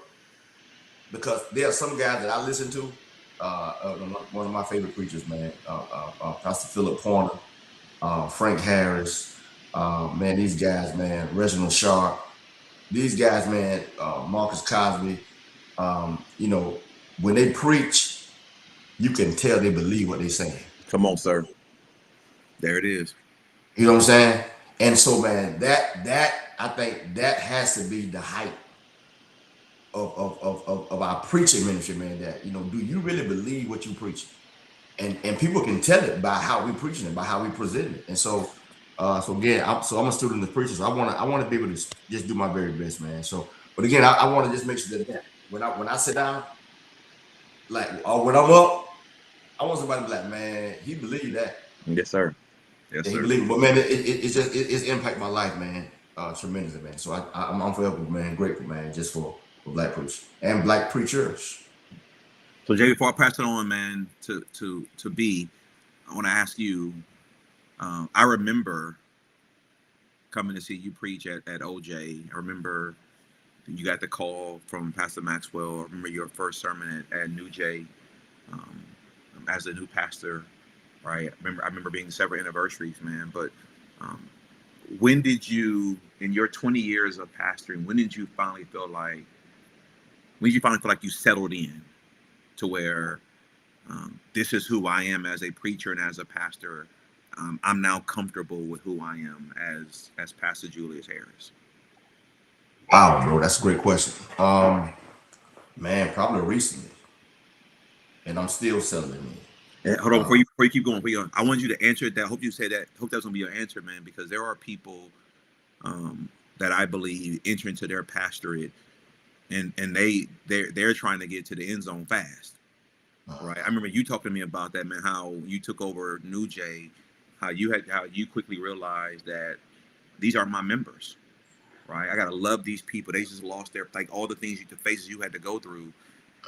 Because there are some guys that I listen to. One of my favorite preachers, man, Pastor Philip Horner, Frank Harris, man, these guys, man, Reginald Sharp, these guys, man, Marcus Cosby, when they preach, you can tell they believe what they're saying. Come on, sir. There it is. You know what I'm saying? And so, man, that I think that has to be the height of our preaching ministry, man. That do you really believe what you preach? And people can tell it by how we preaching it, by how we present it. And so, So again, I'm a student of preachers. So I want to be able to just do my very best, man. So, but again, I want to just make sure that when I sit down, like, or when I'm up, I want somebody to be like, man, he believed that. Yes, sir. Yes, Yeah, he sir. believed it. But man, it's impacted my life, man, tremendously, man. So I'm forever, man, grateful, man, just for black preachers and black preachers. So Jay, before I pass it on, man, to B, I want to ask you. I remember coming to see you preach at OJ. I remember you got the call from Pastor Maxwell. I remember your first sermon at New Jay um, as a new pastor, right? I remember being several anniversaries, man. But when did you, in your 20 years of pastoring, when did you finally feel like you settled in to where this is who I am as a preacher and as a pastor? I'm now comfortable with who I am as Pastor Julius Harris. Wow, bro, that's a great question. Man, probably recently, and I'm still settling in. Hold on, before you keep going, I want you to answer that. I hope you say that. Hope that's gonna be your answer, man, because there are people that I believe enter into their pastorate, and they're trying to get to the end zone fast, right? I remember you talking to me about that, man. How you took over New Jay, how you quickly realized that these are my members, right? I gotta love these people. They just lost their, like, all the things, the phases you had to go through.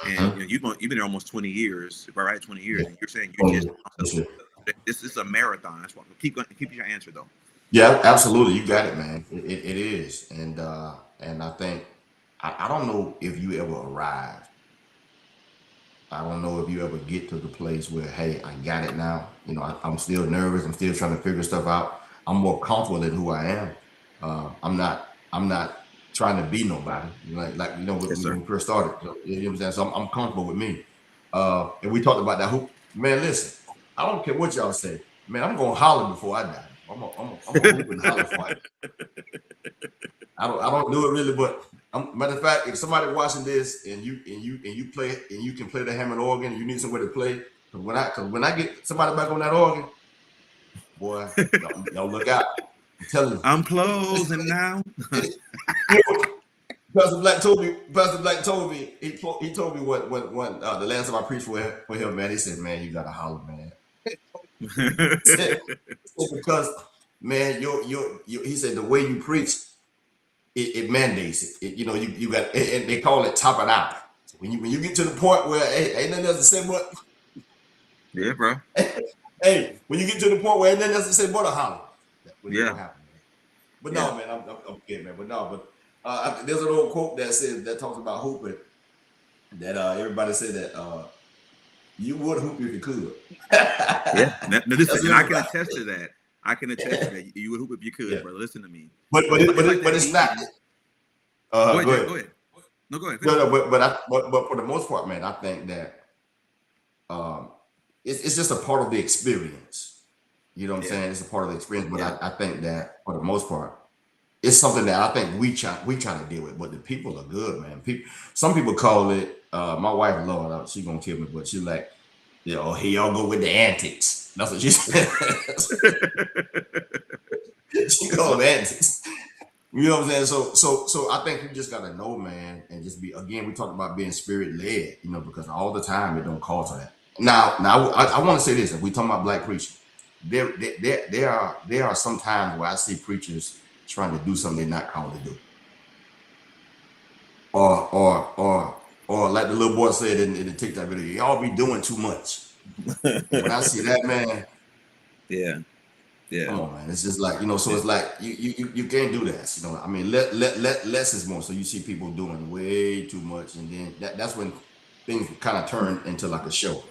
And you've been there almost 20 years, right? 20 years. And you're saying this is a marathon. That's why keep your answer though. Yeah, absolutely. You got it, man. It is. And I think I don't know if you ever arrive. I don't know if you ever get to the place where, hey, I got it now. You know, I'm still nervous. I'm still trying to figure stuff out. I'm more comfortable in who I am. I'm not trying to be nobody. Like when we first started. You know what I'm saying? So I'm comfortable with me. And we talked about that. Man, listen, I don't care what y'all say. Man, I'm gonna holler before I die. I'm gonna hoop and holler for it. I don't do it really, but matter of fact, if somebody watching this and you play and you can play the Hammond organ, you need somewhere to play. Cause when I get somebody back on that organ, boy, y'all look out. I'm telling you. I'm closing now. Pastor Black told me he told me what the last time I preached for him, man. He said, man, you gotta holler, man. Because man, he said the way you preach, it mandates it. You know, you got, and they call it top it out. So when you get to the point where ain't nothing else to say but yeah, bro. Hey, when you get to the point where ain't nothing else to say but a holler, that's what gonna happen, man. But no, man, I'm kidding, man. But no, there's an old quote that talks about hooping. That everybody said that you would hoop if you could. Yeah, listen, and I can attest to that. You would hoop if you could, brother. Listen to me. But it's not. Go ahead. No, go ahead. No, but for the most part, man, I think that it's just a part of the experience. You know what I'm saying? It's a part of the experience. But I think that for the most part, it's something that I think we try to deal with. But the people are good, man. Some people call it. My wife, Lord, she's gonna kill me, but she's like, you know, here y'all go with the antics. That's what she said. She called it antics. You know what I'm saying? So I think you just gotta know, man, and just be, again, we talk about being spirit led, you know, because all the time it don't call for that. Now I want to say this: if we talking about black preachers, there are some times where I see preachers trying to do something they're not called to do, or like the little boy said in the TikTok video, y'all be doing too much. When I see that, man, come on, man, it's just like, you know. So it's like you can't do that, you know. I mean, let less is more. So you see people doing way too much, and then that's when things kind of turn into like a show.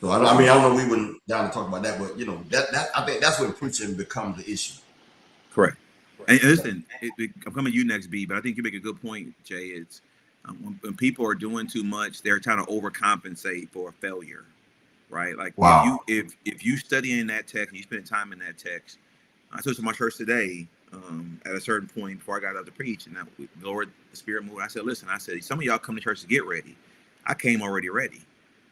So I don't know, we wouldn't down to talk about that, but you know, that I think that's when preaching becomes the issue. Correct. And listen, I'm coming to you next, B, but I think you make a good point, Jay. It's when people are doing too much, they're trying to overcompensate for a failure, right? Like, wow. if you study in that text and you spend time in that text, I told to my church today at a certain point before I got up to preach, and the Lord, the Spirit moved. I said, listen, some of y'all come to church to get ready. I came already ready,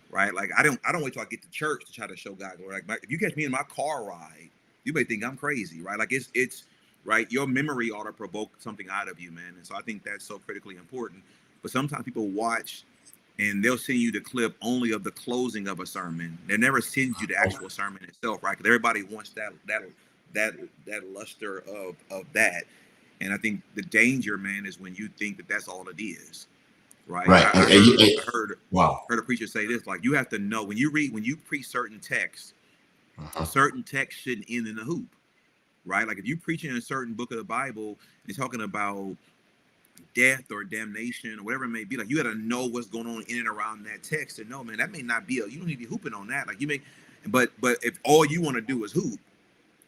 right? Like I don't wait till I get to church to try to show God glory. Like if you catch me in my car ride, you may think I'm crazy, right? Like it's right. Your memory ought to provoke something out of you, man. And so I think that's so critically important. But sometimes people watch and they'll send you the clip only of the closing of a sermon. They never send you the actual sermon itself, right? Because everybody wants that luster of that. And I think the danger, man, is when you think that that's all it is, right? Right. I heard Wow. a preacher say this, like you have to know when you preach certain texts, a certain text shouldn't end in a hoop, right? Like if you preaching a certain book of the Bible and you're talking about death or damnation or whatever it may be, like you got to know what's going on in and around that text and know, man, that may not be you don't need to be hooping on that. Like you may, but if all you want to do is hoop,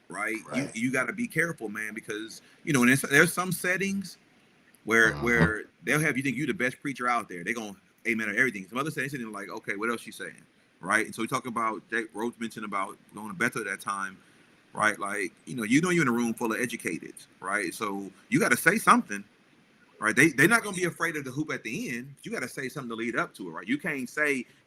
right? You got to be careful, man, because and there's some settings where they'll have you think you the best preacher out there. They're gonna amen on everything. Some other settings, they're like, okay, what else she saying, right? And so we talk about Rhodes mentioned about going to Bethel at that time, right? Like you're in a room full of educated, right? So you got to say something. Right, they're not gonna be afraid of the hoop at the end. You got to say something to lead up to it, right? You can't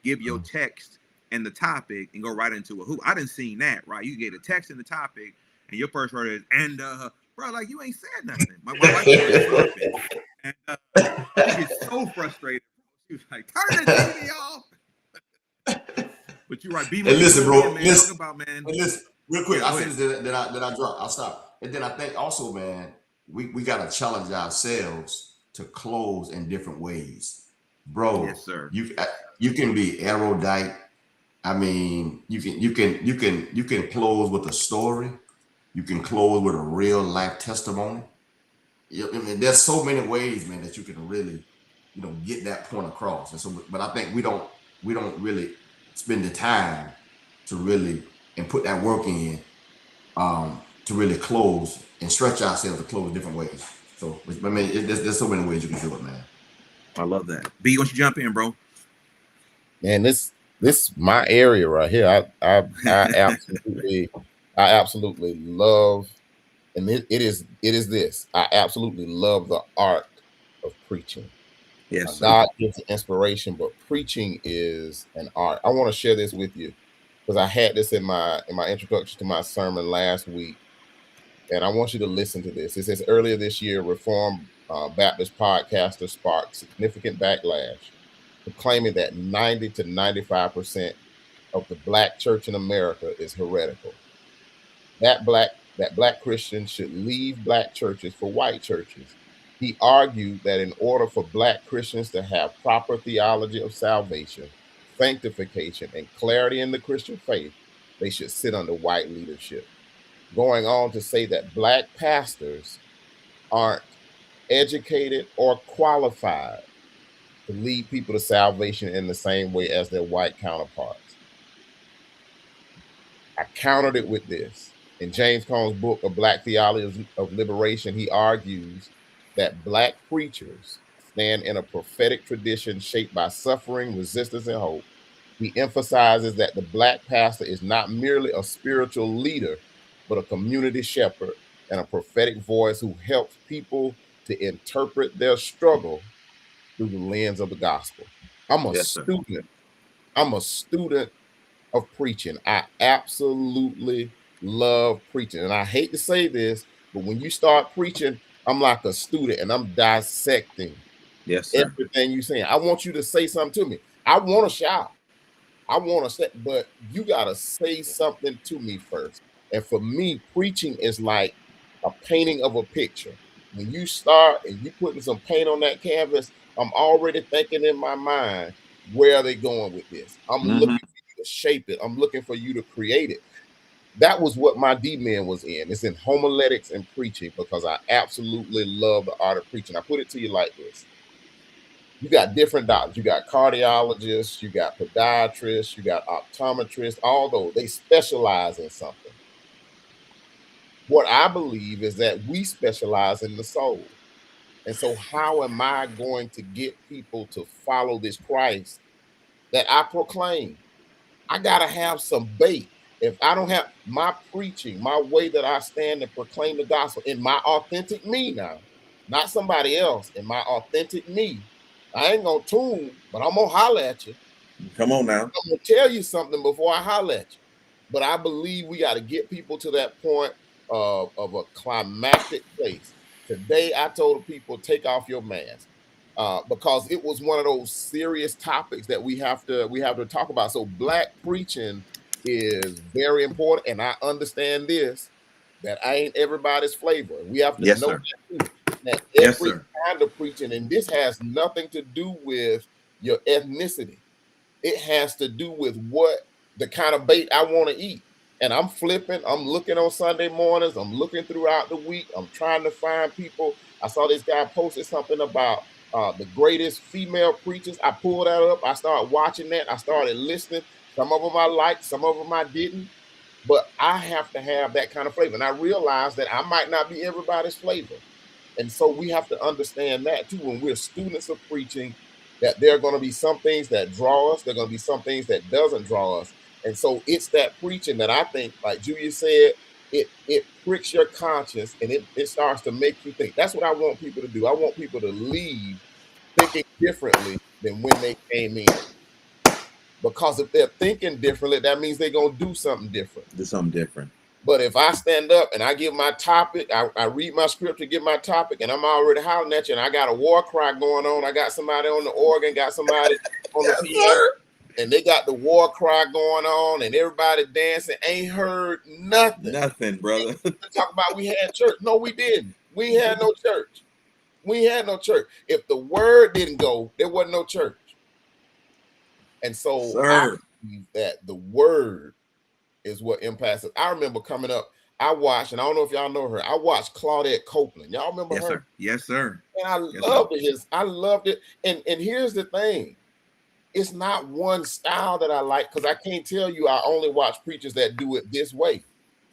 give your text and the topic and go right into a hoop. I didn't seen that, right? You get a text and the topic, and your first word is and bro, like you ain't said nothing. My wife was sleeping, and she gets so frustrated. She was like, "Turn the TV off." But you're right. Hey, listen, bro. Man, listen, about, man. Hey, listen, real quick. Yeah, I say this, then I drop. I'll stop. And then I think also, man, we got to challenge ourselves to close in different ways, bro. Yes, sir. You can be erudite. I mean, you can close with a story. You can close with a real life testimony. I mean, there's so many ways, man, that you can really, get that point across. And so, but I think we don't really spend the time to really and put that work in to really close and stretch ourselves to close different ways. So, I mean, there's so many ways you can do it, man. I love that. B, why don't you jump in, bro? Man, this my area right here. I absolutely love, and it is this. I absolutely love the art of preaching. Yes, God gives inspiration, but preaching is an art. I want to share this with you because I had this in my introduction to my sermon last week, and I want you to listen to this. It says earlier this year, Reformed Baptist podcaster sparked significant backlash, proclaiming that 90 to 95% of the Black church in America is heretical. That black Christians should leave Black churches for white churches. He argued that in order for Black Christians to have proper theology of salvation, sanctification, and clarity in the Christian faith, they should sit under white leadership. Going on to say that Black pastors aren't educated or qualified to lead people to salvation in the same way as their white counterparts. I countered it with this. In James Cone's book, A Black Theology of Liberation, he argues that Black preachers stand in a prophetic tradition shaped by suffering, resistance, and hope. He emphasizes that the Black pastor is not merely a spiritual leader, but a community shepherd and a prophetic voice who helps people to interpret their struggle through the lens of the gospel. I'm a student. I'm a student of preaching. I absolutely love preaching. And I hate to say this, but when you start preaching, I'm like a student and I'm dissecting everything you're saying. I want you to say something to me. I want to shout. I want to say, but you got to say something to me first. And for me, preaching is like a painting of a picture. When you start and you putting some paint on that canvas, I'm already thinking in my mind, where are they going with this? I'm looking for you to shape it. I'm looking for you to create it. That was what my D-Man was in. It's in homiletics and preaching because I absolutely love the art of preaching. I put it to you like this. You got different doctors. You got cardiologists, you got podiatrists, you got optometrists, all those. They specialize in something. What I believe is that we specialize in the soul. And so how am I going to get people to follow this Christ that I proclaim? I got to have some bait. If I don't have my preaching, my way that I stand and proclaim the gospel in my authentic me now, not somebody else, in my authentic me, I ain't going to tune, but I'm going to holler at you. Come on now. I'm going to tell you something before I holler at you. but I believe we got to get people to that point of a climactic place. Today, I told people, take off your mask, because it was one of those serious topics that we have to talk about. So black preaching is very important, and I understand this, that I ain't everybody's flavor. We have to Yes, know sir. that too. That Yes, every sir. kind of preaching, and this has nothing to do with your ethnicity. It has to do with what the kind of bait I want to eat. And I'm flipping, I'm looking on Sunday mornings, I'm looking throughout the week, I'm trying to find people. I saw this guy posted something about the greatest female preachers. I pulled that up, I started watching that, I started listening. Some of them I liked, some of them I didn't. But I have to have that kind of flavor. And I realized that I might not be everybody's flavor. And so we have to understand that too when we're students of preaching, that there are going to be some things that draw us, there are going to be some things that doesn't draw us. And so it's that preaching that I think, like Julius said, it pricks your conscience and it starts to make you think. That's what I want people to do. I want people to leave thinking differently than when they came in. Because if they're thinking differently, that means they're going to do something different. Do something different. But if I stand up and I give my topic, I read my scripture, give my topic, and I'm already hollering at you, and I got a war cry going on. I got somebody on the organ, got somebody on the piano, and they got the war cry going on, and everybody dancing. Ain't heard nothing. Nothing, brother. Talk about we had church. No, we didn't. We had no church. We had no church. If the word didn't go, there wasn't no church. And so I believe that the word is what impacts us. I remember coming up, I watched, and I don't know if y'all know her, I watched Claudette Copeland. Y'all remember her? Sir. Yes, sir. And I loved it. I loved it. And here's the thing. It's not one style that I like, because I can't tell you I only watch preachers that do it this way.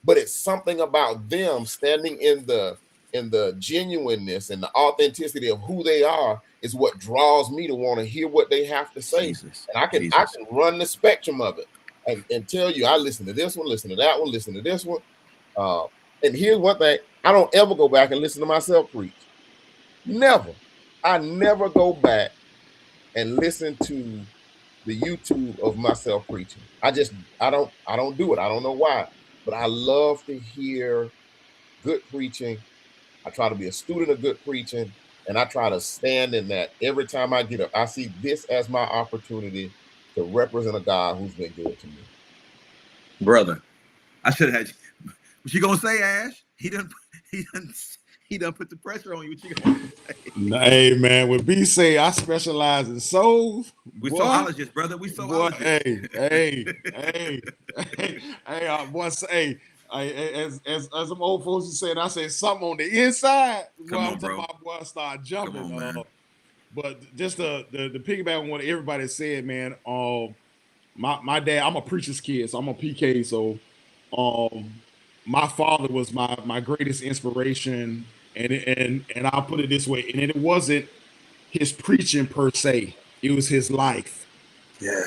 But it's something about them standing in the genuineness and the authenticity of who they are is what draws me to want to hear what they have to say. Jesus. And I can run the spectrum of it. And tell you, I listen to this one, listen to that one, listen to this one. And here's one thing, I don't ever go back and listen to myself preach. Never. I never go back and listen to the YouTube of myself preaching. I don't do it. I don't know why. But I love to hear good preaching. I try to be a student of good preaching. And I try to stand in that every time I get up. I see this as my opportunity to represent a God who's been good to me. Brother, I should have had you. What you gonna say, Ash? He done put the pressure on you. What you gonna say? Hey man, when B say I specialize in souls, We soulologists, brother. We soulologists. As some old folks said, I say something on the inside. Come on, bro. My boy start jumping. Come on, man. But just the piggyback on what everybody said, man. My dad, I'm a preacher's kid, so I'm a PK. So, my father was my greatest inspiration, and I'll put it this way, and it wasn't his preaching per se; it was his life. Yeah.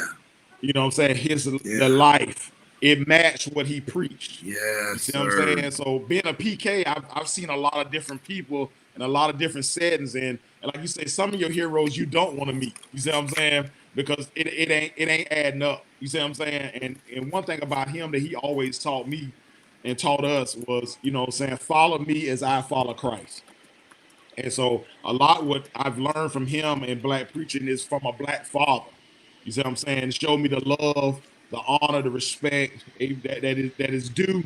You know what I'm saying? The life. It matched what he preached. Yes, you see what I'm saying? So being a PK, I've seen a lot of different people in a lot of different settings, and like you say, some of your heroes you don't want to meet. You see what I'm saying? Because it ain't adding up. You see what I'm saying? And one thing about him that he always taught me and taught us was, you know what I'm saying, follow me as I follow Christ. And so a lot what I've learned from him in black preaching is from a black father. You see what I'm saying? Show me the love, the honor, the respect that is due,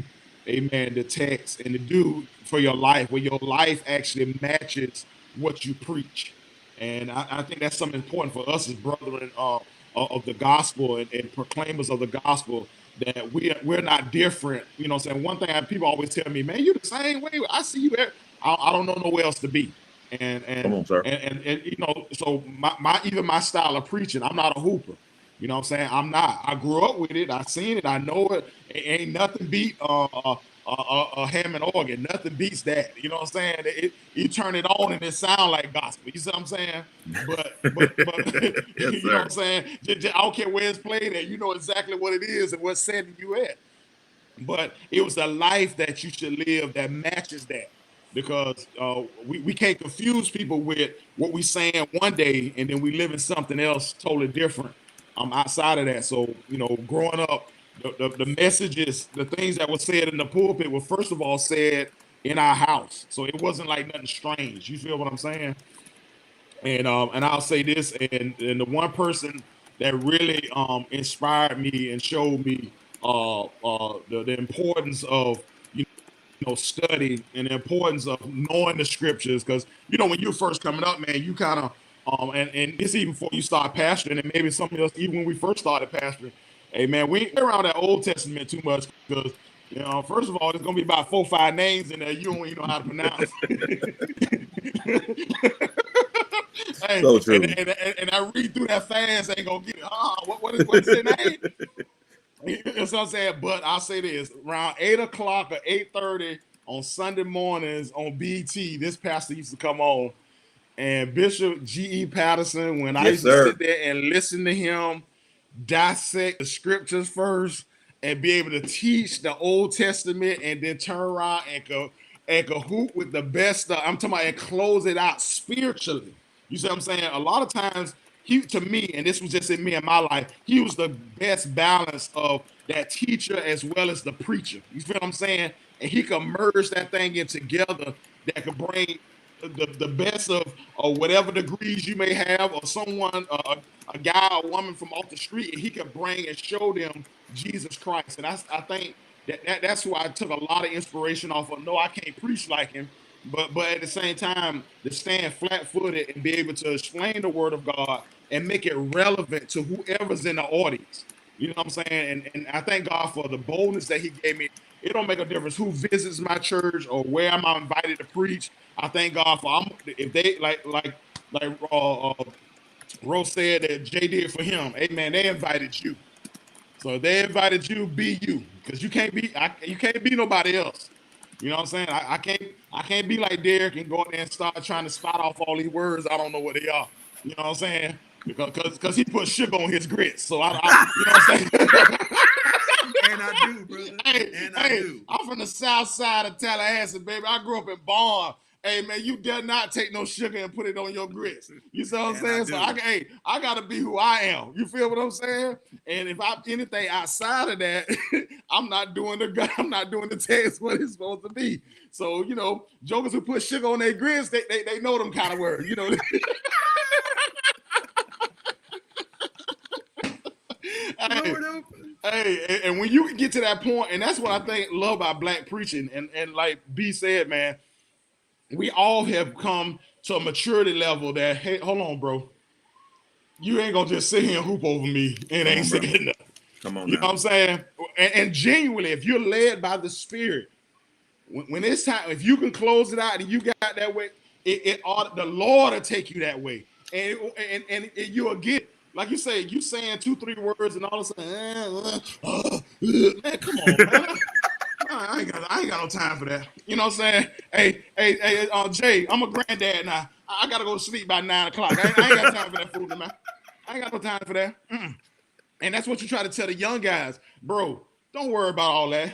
amen, the text and the due for your life, where your life actually matches what you preach. And I think that's something important for us as brethren of the gospel and proclaimers of the gospel, that we're not different. You know what I'm saying? One thing people always tell me, man, you the same way. I see you there. I don't know nowhere else to be. And Come on, sir. And you know, so even my style of preaching, I'm not a hooper. You know what I'm saying? I'm not. I grew up with it. I seen it. I know it. Ain't nothing beat a Hammond organ. Nothing beats that. You know what I'm saying? You turn it on and it sound like gospel. You see what I'm saying? But Yes, you know what I'm saying? I don't care where it's played at. You know exactly what it is and what setting you at. But it was the life that you should live that matches that. Because we can't confuse people with what we saying one day and then we live in something else totally different outside of that. So, you know, growing up the messages, the things that were said in the pulpit were first of all said in our house, so it wasn't like nothing strange. You feel what I'm saying? And I'll say this, and the one person that really inspired me and showed me the importance of study and the importance of knowing the scriptures, because when you're first coming up, man, you kind of and this even before you start pastoring, and maybe some of us even when we first started pastoring, hey man, we ain't around that Old Testament too much, because first of all, there's gonna be about 4 or 5 names in there you don't even know how to pronounce. Hey, So true. And I read through that fast, ain't gonna get it. What's their name? That's what I'm saying. But I'll say this: around 8 o'clock or 8:30 on Sunday mornings on BT, this pastor used to come on, and Bishop G.E. Patterson. When I used to sit there and listen to him dissect the scriptures first and be able to teach the Old Testament, and then turn around and cahoot with the best. I'm talking about, and close it out spiritually. You see what I'm saying? A lot of times, to me, and this was just in me in my life, he was the best balance of that teacher as well as the preacher. You feel what I'm saying? And he could merge that thing in together that could bring the best of whatever degrees you may have, or someone, a guy or woman from off the street, and he could bring and show them Jesus Christ. And I think that's who I took a lot of inspiration off of. No, I can't preach like him, but at the same time, to stand flat-footed and be able to explain the word of God and make it relevant to whoever's in the audience. You know what I'm saying? And I thank God for the boldness that he gave me. It don't make a difference who visits my church or where I'm invited to preach. I thank God for if they like Rose said that Jay did for him. Hey man, they invited you. So if they invited you, be you, because you can't be nobody else. You know what I'm saying? I can't be like Derek and go in there and start trying to spot off all these words. I don't know what they are. You know what I'm saying? Because he put sugar on his grits. So I you know what I'm saying? And I do, brother. I do. I'm from the south side of Tallahassee, baby. I grew up in Barn. Hey man, you dare not take no sugar and put it on your grits. You see what I'm saying? So I gotta be who I am. You feel what I'm saying? And if I'm anything outside of that, I'm not doing the text what it's supposed to be. So jokers who put sugar on their grits, they know them kind of words. Hey, and when you can get to that point, and that's what I love about black preaching, and like B said, man, we all have come to a maturity level that, hey, hold on, bro, you ain't gonna just sit here and hoop over me and ain't saying nothing. Come on, you know what I'm saying? And genuinely, if you're led by the Spirit, when it's time, if you can close it out and you got that way, the Lord will take you that way, and you'll get it. Like you say, you saying 2-3 words, and all of a sudden, man, come on, man. I ain't got no time for that. You know what I'm saying? Hey, Jay, I'm a granddad now. I gotta go to sleep by 9 o'clock. I ain't got time for that food, man. I ain't got no time for that. And that's what you try to tell the young guys, bro. Don't worry about all that.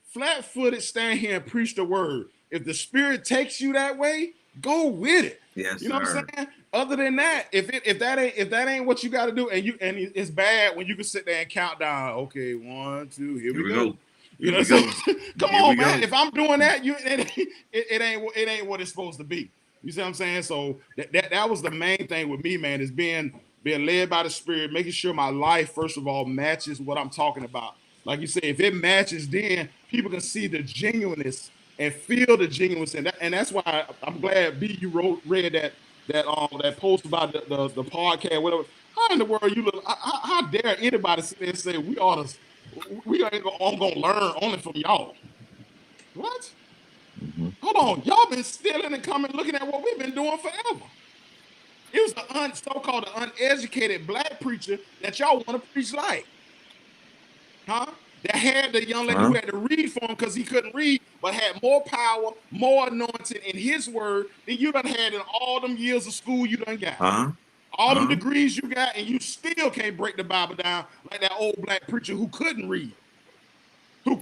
Flat-footed, stand here and preach the word. If the Spirit takes you that way, go with it. Yes, you know what I'm saying? Other than that, if that ain't what you got to do, and it's bad when you can sit there and count down. Okay, 1, 2, here we go. You know, so come on, man. If I'm doing that, it ain't what it's supposed to be. You see what I'm saying? So that was the main thing with me, man, is being led by the Spirit, making sure my life, first of all, matches what I'm talking about. Like you said, if it matches, then people can see the genuineness and feel the genuineness, and that's why I'm glad B you read that post about the podcast, whatever. How in the world you look? How dare anybody sit there and say we ain't gonna learn only from y'all? What? Hold on, y'all been stealing and coming, looking at what we've been doing forever. It was the so-called uneducated black preacher that y'all want to preach like, huh? That had the young lady who had to read for him because he couldn't read, but had more power, more anointing in his word than you done had in all them years of school you done got. All them degrees you got, and you still can't break the Bible down like that old black preacher who couldn't read. And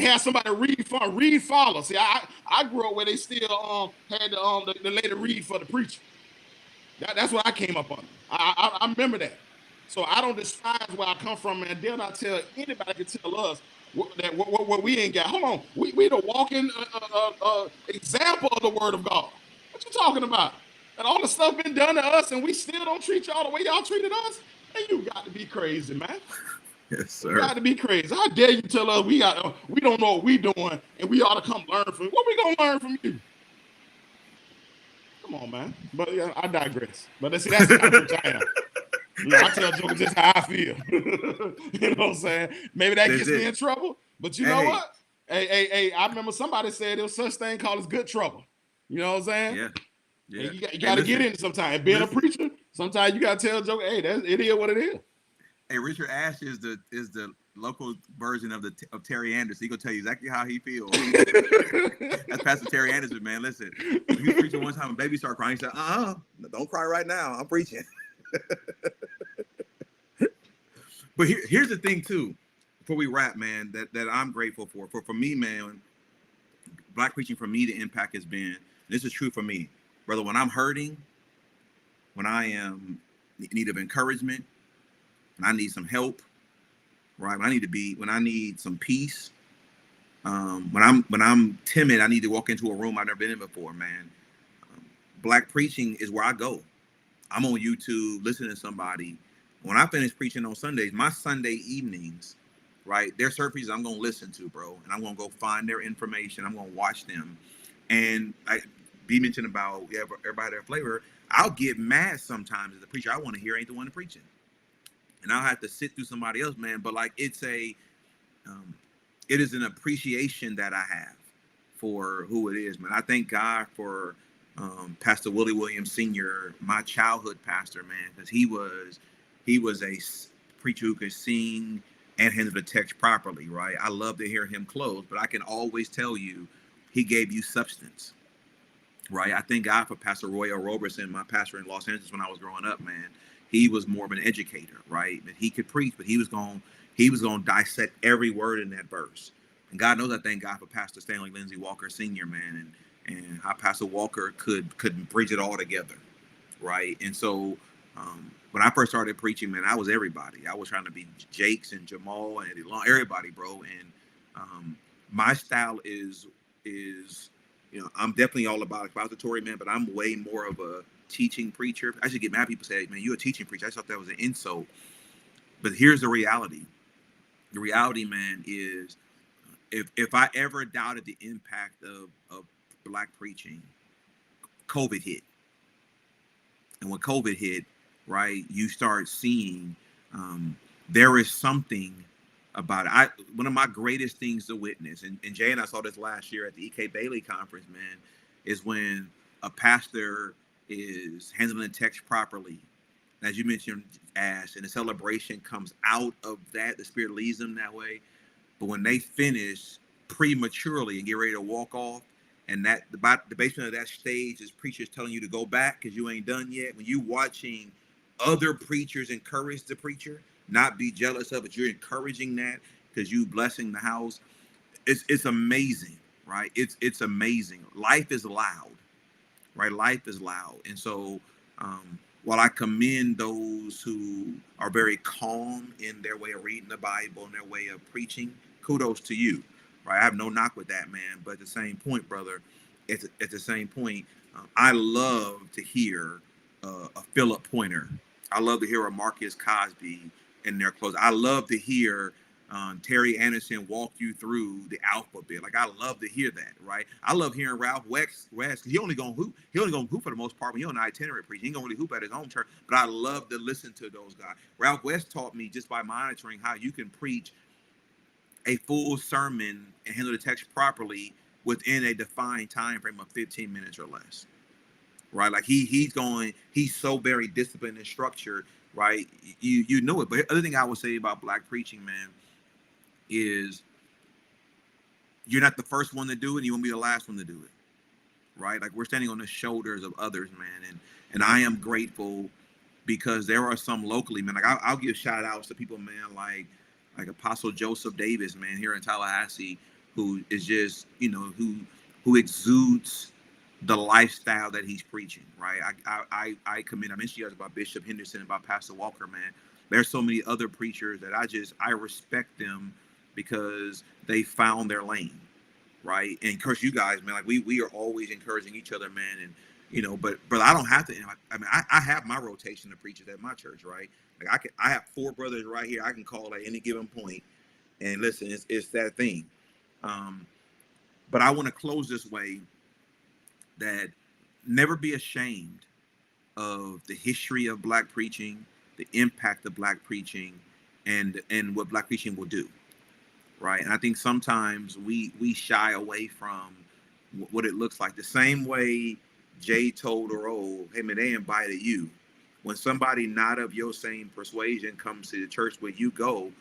have somebody read follow. See, I grew up where they still had the lady read for the preacher. That's what I came up on. I remember that. So I don't despise where I come from, and dare not tell anybody can tell us what we ain't got. Hold on, we the walking example of the word of God. What you talking about? And all the stuff been done to us, and we still don't treat y'all the way y'all treated us? And you got to be crazy, man. Yes, You sir. got to be crazy. How dare you tell us we don't know what we doing, and we ought to come learn from you? What we gonna learn from you? Come on, man. But yeah, I digress. But see, that's the kind of preacher I am. I tell jokers just how I feel. You know what I'm saying? Maybe that gets me in trouble, but you know what? Hey, I remember somebody said there was such thing called as good trouble. You know what I'm saying? Yeah. Yeah. And you got to get in sometimes. Being a preacher, sometimes you got to tell a joke, hey, it is what it is. Hey, Richard Ash is the local version of Terry Anderson. He gonna tell you exactly how he feels. That's Pastor Terry Anderson, man. Listen, he was preaching one time and baby started crying. He said, don't cry right now. I'm preaching. But here's the thing too, before we wrap, man, that I'm grateful for. For me, man, Black preaching for me, the impact has been, this is true for me, brother, when I'm hurting, when I am in need of encouragement, when I need some help, right? When I need some peace, when I'm timid, I need to walk into a room I've never been in before, man. Black preaching is where I go. I'm on YouTube listening to somebody. When I finish preaching on Sundays, my Sunday evenings, right, their services I'm going to listen to, bro. And I'm going to go find their information. I'm going to watch them. And like B mentioned about everybody their flavor, I'll get mad sometimes as a preacher. I want to hear ain't the one preaching. And I'll have to sit through somebody else, man. But like it is an appreciation that I have for who it is, man. I thank God for Pastor Willie Williams Sr., my childhood pastor, man, because he was a preacher who could sing and handle the text properly, right? I love to hear him close, but I can always tell you he gave you substance, right? I thank God for Pastor Roy L. Roberson, my pastor in Los Angeles when I was growing up, man. He was more of an educator, right? But he could preach, but he was going to dissect every word in that verse. And God knows I thank God for Pastor Stanley Lindsay Walker Sr., man, and how Pastor Walker could preach it all together, right? And so when I first started preaching, man, I was everybody. I was trying to be Jakes and Jamal and Eddie Long, everybody, bro. And my style is I'm definitely all about expository, man, but I'm way more of a teaching preacher. I should get mad. People say, man, you're a teaching preacher. I thought that was an insult. But here's the reality. The reality, man, is if I ever doubted the impact of Black preaching, COVID hit. And when COVID hit, right, you start seeing there is something about it. One of my greatest things to witness, and Jay and I saw this last year at the E.K. Bailey conference, man, is when a pastor is handling the text properly. As you mentioned, Ash, and the celebration comes out of that, the Spirit leads them that way. But when they finish prematurely and get ready to walk off, and that the basement of that stage is preachers telling you to go back because you ain't done yet. When you watching other preachers encourage the preacher, not be jealous of it, you're encouraging that because you blessing the house. It's amazing, right? It's amazing. Life is loud, right? Life is loud, and so while I commend those who are very calm in their way of reading the Bible and their way of preaching, kudos to you, right? I have no knock with that, man. But at the same point, brother, at the same point, I love to hear a Philip Pointer. I love to hear a Marcus Cosby in their clothes. I love to hear Terry Anderson walk you through the alphabet. Like I love to hear that, right? I love hearing Ralph West. He only gonna hoop. He only gonna hoop for the most part when you're on the itinerary preaching. He ain't gonna really hoop at his own church. But I love to listen to those guys. Ralph West taught me just by monitoring how you can preach a full sermon and handle the text properly within a defined time frame of 15 minutes or less, right? Like he's so very disciplined and structured, right? You know it. But the other thing I would say about Black preaching, man, is you're not the first one to do it, and you won't be the last one to do it, right? Like we're standing on the shoulders of others, man, and I am grateful because there are some locally, man. Like I'll give shout outs to people, man, like Apostle Joseph Davis, man, here in Tallahassee, who is just, who exudes the lifestyle that he's preaching, right? I mentioned you guys about Bishop Henderson, about Pastor Walker, man. There's so many other preachers that I respect them because they found their lane, right? And of course, you guys, man, like we are always encouraging each other, man. And you know, but I don't have to. I mean, I have my rotation of preachers at my church, right? Like I have 4 brothers right here. I can call at any given point, and listen, it's that thing. But I want to close this way, that never be ashamed of the history of Black preaching, the impact of Black preaching, and what Black preaching will do, right? And I think sometimes we shy away from what it looks like. The same way Jay told Oro, hey man, they invited you. When somebody not of your same persuasion comes to the church where you go,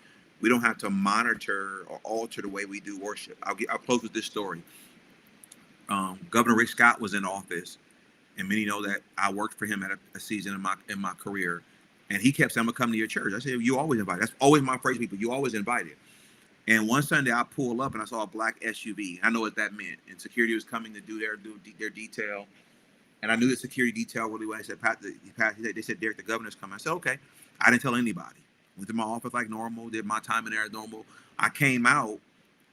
we don't have to monitor or alter the way we do worship. I'll close with this story. Governor Rick Scott was in office, and many know that I worked for him at a season in my career, and he kept saying, "I'm gonna come to your church." I said, "You always invited." That's always my phrase, people. You always invited. And one Sunday, I pull up and I saw a black SUV. I know what that meant, and security was coming to do their detail. And I knew the security detail really well. He said, they said, "Derek, the governor's coming." I said, "Okay." I didn't tell anybody. Went to my office like normal, did my time in there as normal. I came out,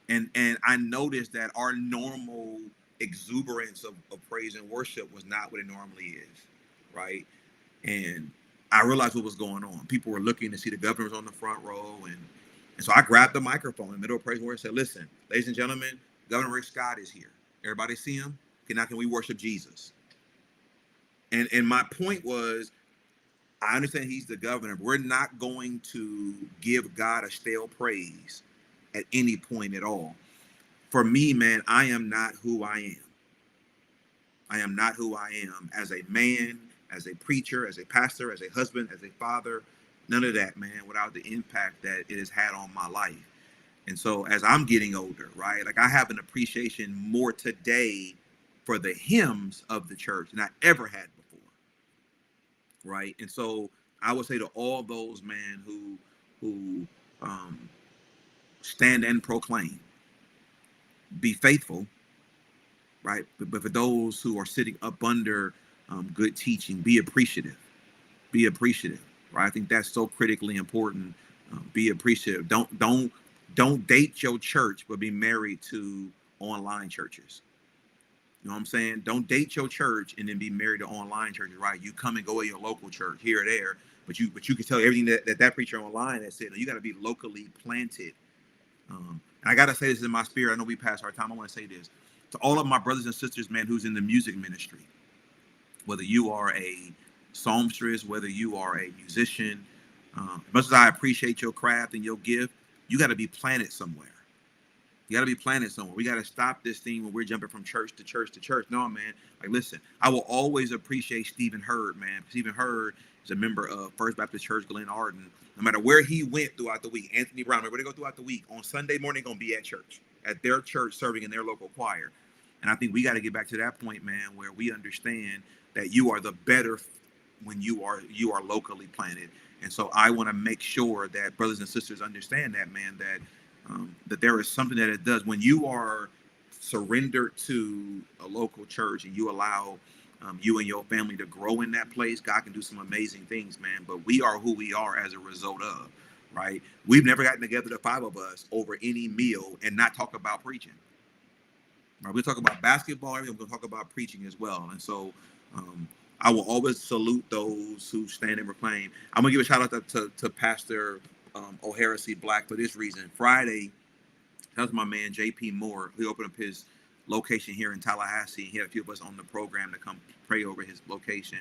and I noticed that our normal exuberance of praise and worship was not what it normally is, right? And I realized what was going on. People were looking to see the governors on the front row, and so I grabbed the microphone in the middle of praise and worship and said, "Listen, ladies and gentlemen, Governor Rick Scott is here. Everybody see him? Okay, now can we worship Jesus?" And my point was, I understand he's the governor, but we're not going to give God a stale praise at any point at all. For me, man, I am not who I am. I am not who I am as a man, as a preacher, as a pastor, as a husband, as a father. None of that, man, without the impact that it has had on my life. And so as I'm getting older, right, like I have an appreciation more today for the hymns of the church than I ever had before, right? And so I would say to all those, man, who stand and proclaim, be faithful, right? But for those who are sitting up under good teaching, be appreciative. Be appreciative, right? I think that's so critically important. Be appreciative. Don't date your church, but be married to online churches. You know what I'm saying? Don't date your church and then be married to online churches, right? You come and go at your local church here or there, but you can tell everything that preacher online has said. You got to be locally planted. And I got to say this in my spirit. I know we passed our time. I want to say this to all of my brothers and sisters, man, who's in the music ministry. Whether you are a psalmstress, whether you are a musician, as much as I appreciate your craft and your gift, you got to be planted somewhere. You got to be planted somewhere. We got to stop this thing when we're jumping from church to church to church. No, man. Like, listen, I will always appreciate Stephen Hurd, man. Stephen Hurd is a member of First Baptist Church, Glen Arden. No matter where he went throughout the week, Anthony Brown, where they go throughout the week, on Sunday morning, going to be at church, at their church, serving in their local choir. And I think we got to get back to that point, man, where we understand that you are the better when you are locally planted. And so I want to make sure that brothers and sisters understand that, man, that there is something that it does when you are surrendered to a local church and you allow you and your family to grow in that place. God can do some amazing things, man. But we are who we are as a result of, right? We've never gotten together, the 5 of us, over any meal and not talk about preaching. Right? We'll talk about basketball. We're going to talk about preaching as well. And so I will always salute those who stand and proclaim. I'm going to give a shout out to Pastor O'Hara C. Black for this reason. Friday, that was my man, JP Moore. He opened up his location here in Tallahassee. He had a few of us on the program to come pray over his location.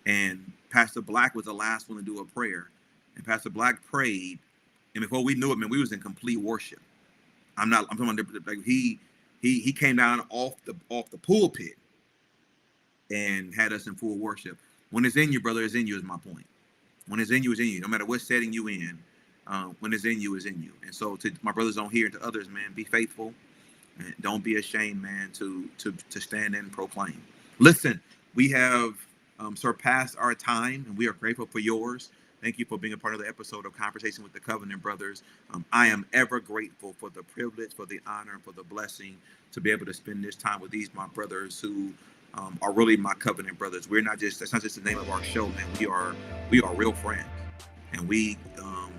And Pastor Black was the last one to do a prayer. And Pastor Black prayed. And before we knew it, man, we was in complete worship. I'm talking about, like, he came down off the pulpit and had us in full worship. When it's in you, brother, it's in you is my point. When it's in you, it's in you. No matter what setting you in, when it's in you, it's in you. And so to my brothers on here and to others, man, be faithful. And don't be ashamed, man, to stand and proclaim. Listen, we have surpassed our time, and we are grateful for yours. Thank you for being a part of the episode of Conversation with the Covenant Brothers. I am ever grateful for the privilege, for the honor, and for the blessing to be able to spend this time with these, my brothers who are really my covenant brothers. That's not just the name of our show, man. We are real friends. and we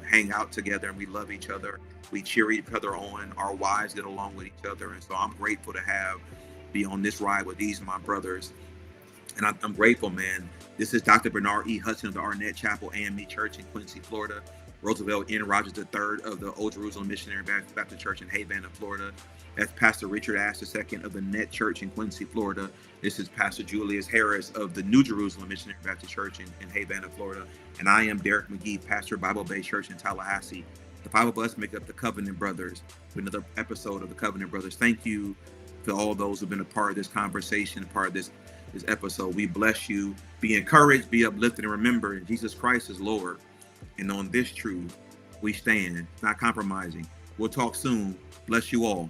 hang out together, and we love each other. We cheer each other on. Our wives get along with each other, and so I'm grateful to be on this ride with these my brothers. And I'm grateful, man. This is Dr. Bernard E. Hudson of the Arnett Chapel AME Church in Quincy, Florida. Roosevelt N. Rogers III of the Old Jerusalem Missionary Baptist Church in Havana, Florida. That's Pastor Richard Ash II of the Net Church in Quincy, Florida. This is Pastor Julius Harris of the New Jerusalem Missionary Baptist Church in Havana, Florida. And I am Derek McGee, pastor of Bible Bay Church in Tallahassee. The five of us make up the Covenant Brothers. Another episode of the Covenant Brothers. Thank you to all those who've been a part of this conversation, a part of this episode. We bless you. Be encouraged, be uplifted, and remember, Jesus Christ is Lord. And on this truth, we stand, not compromising. We'll talk soon. Bless you all.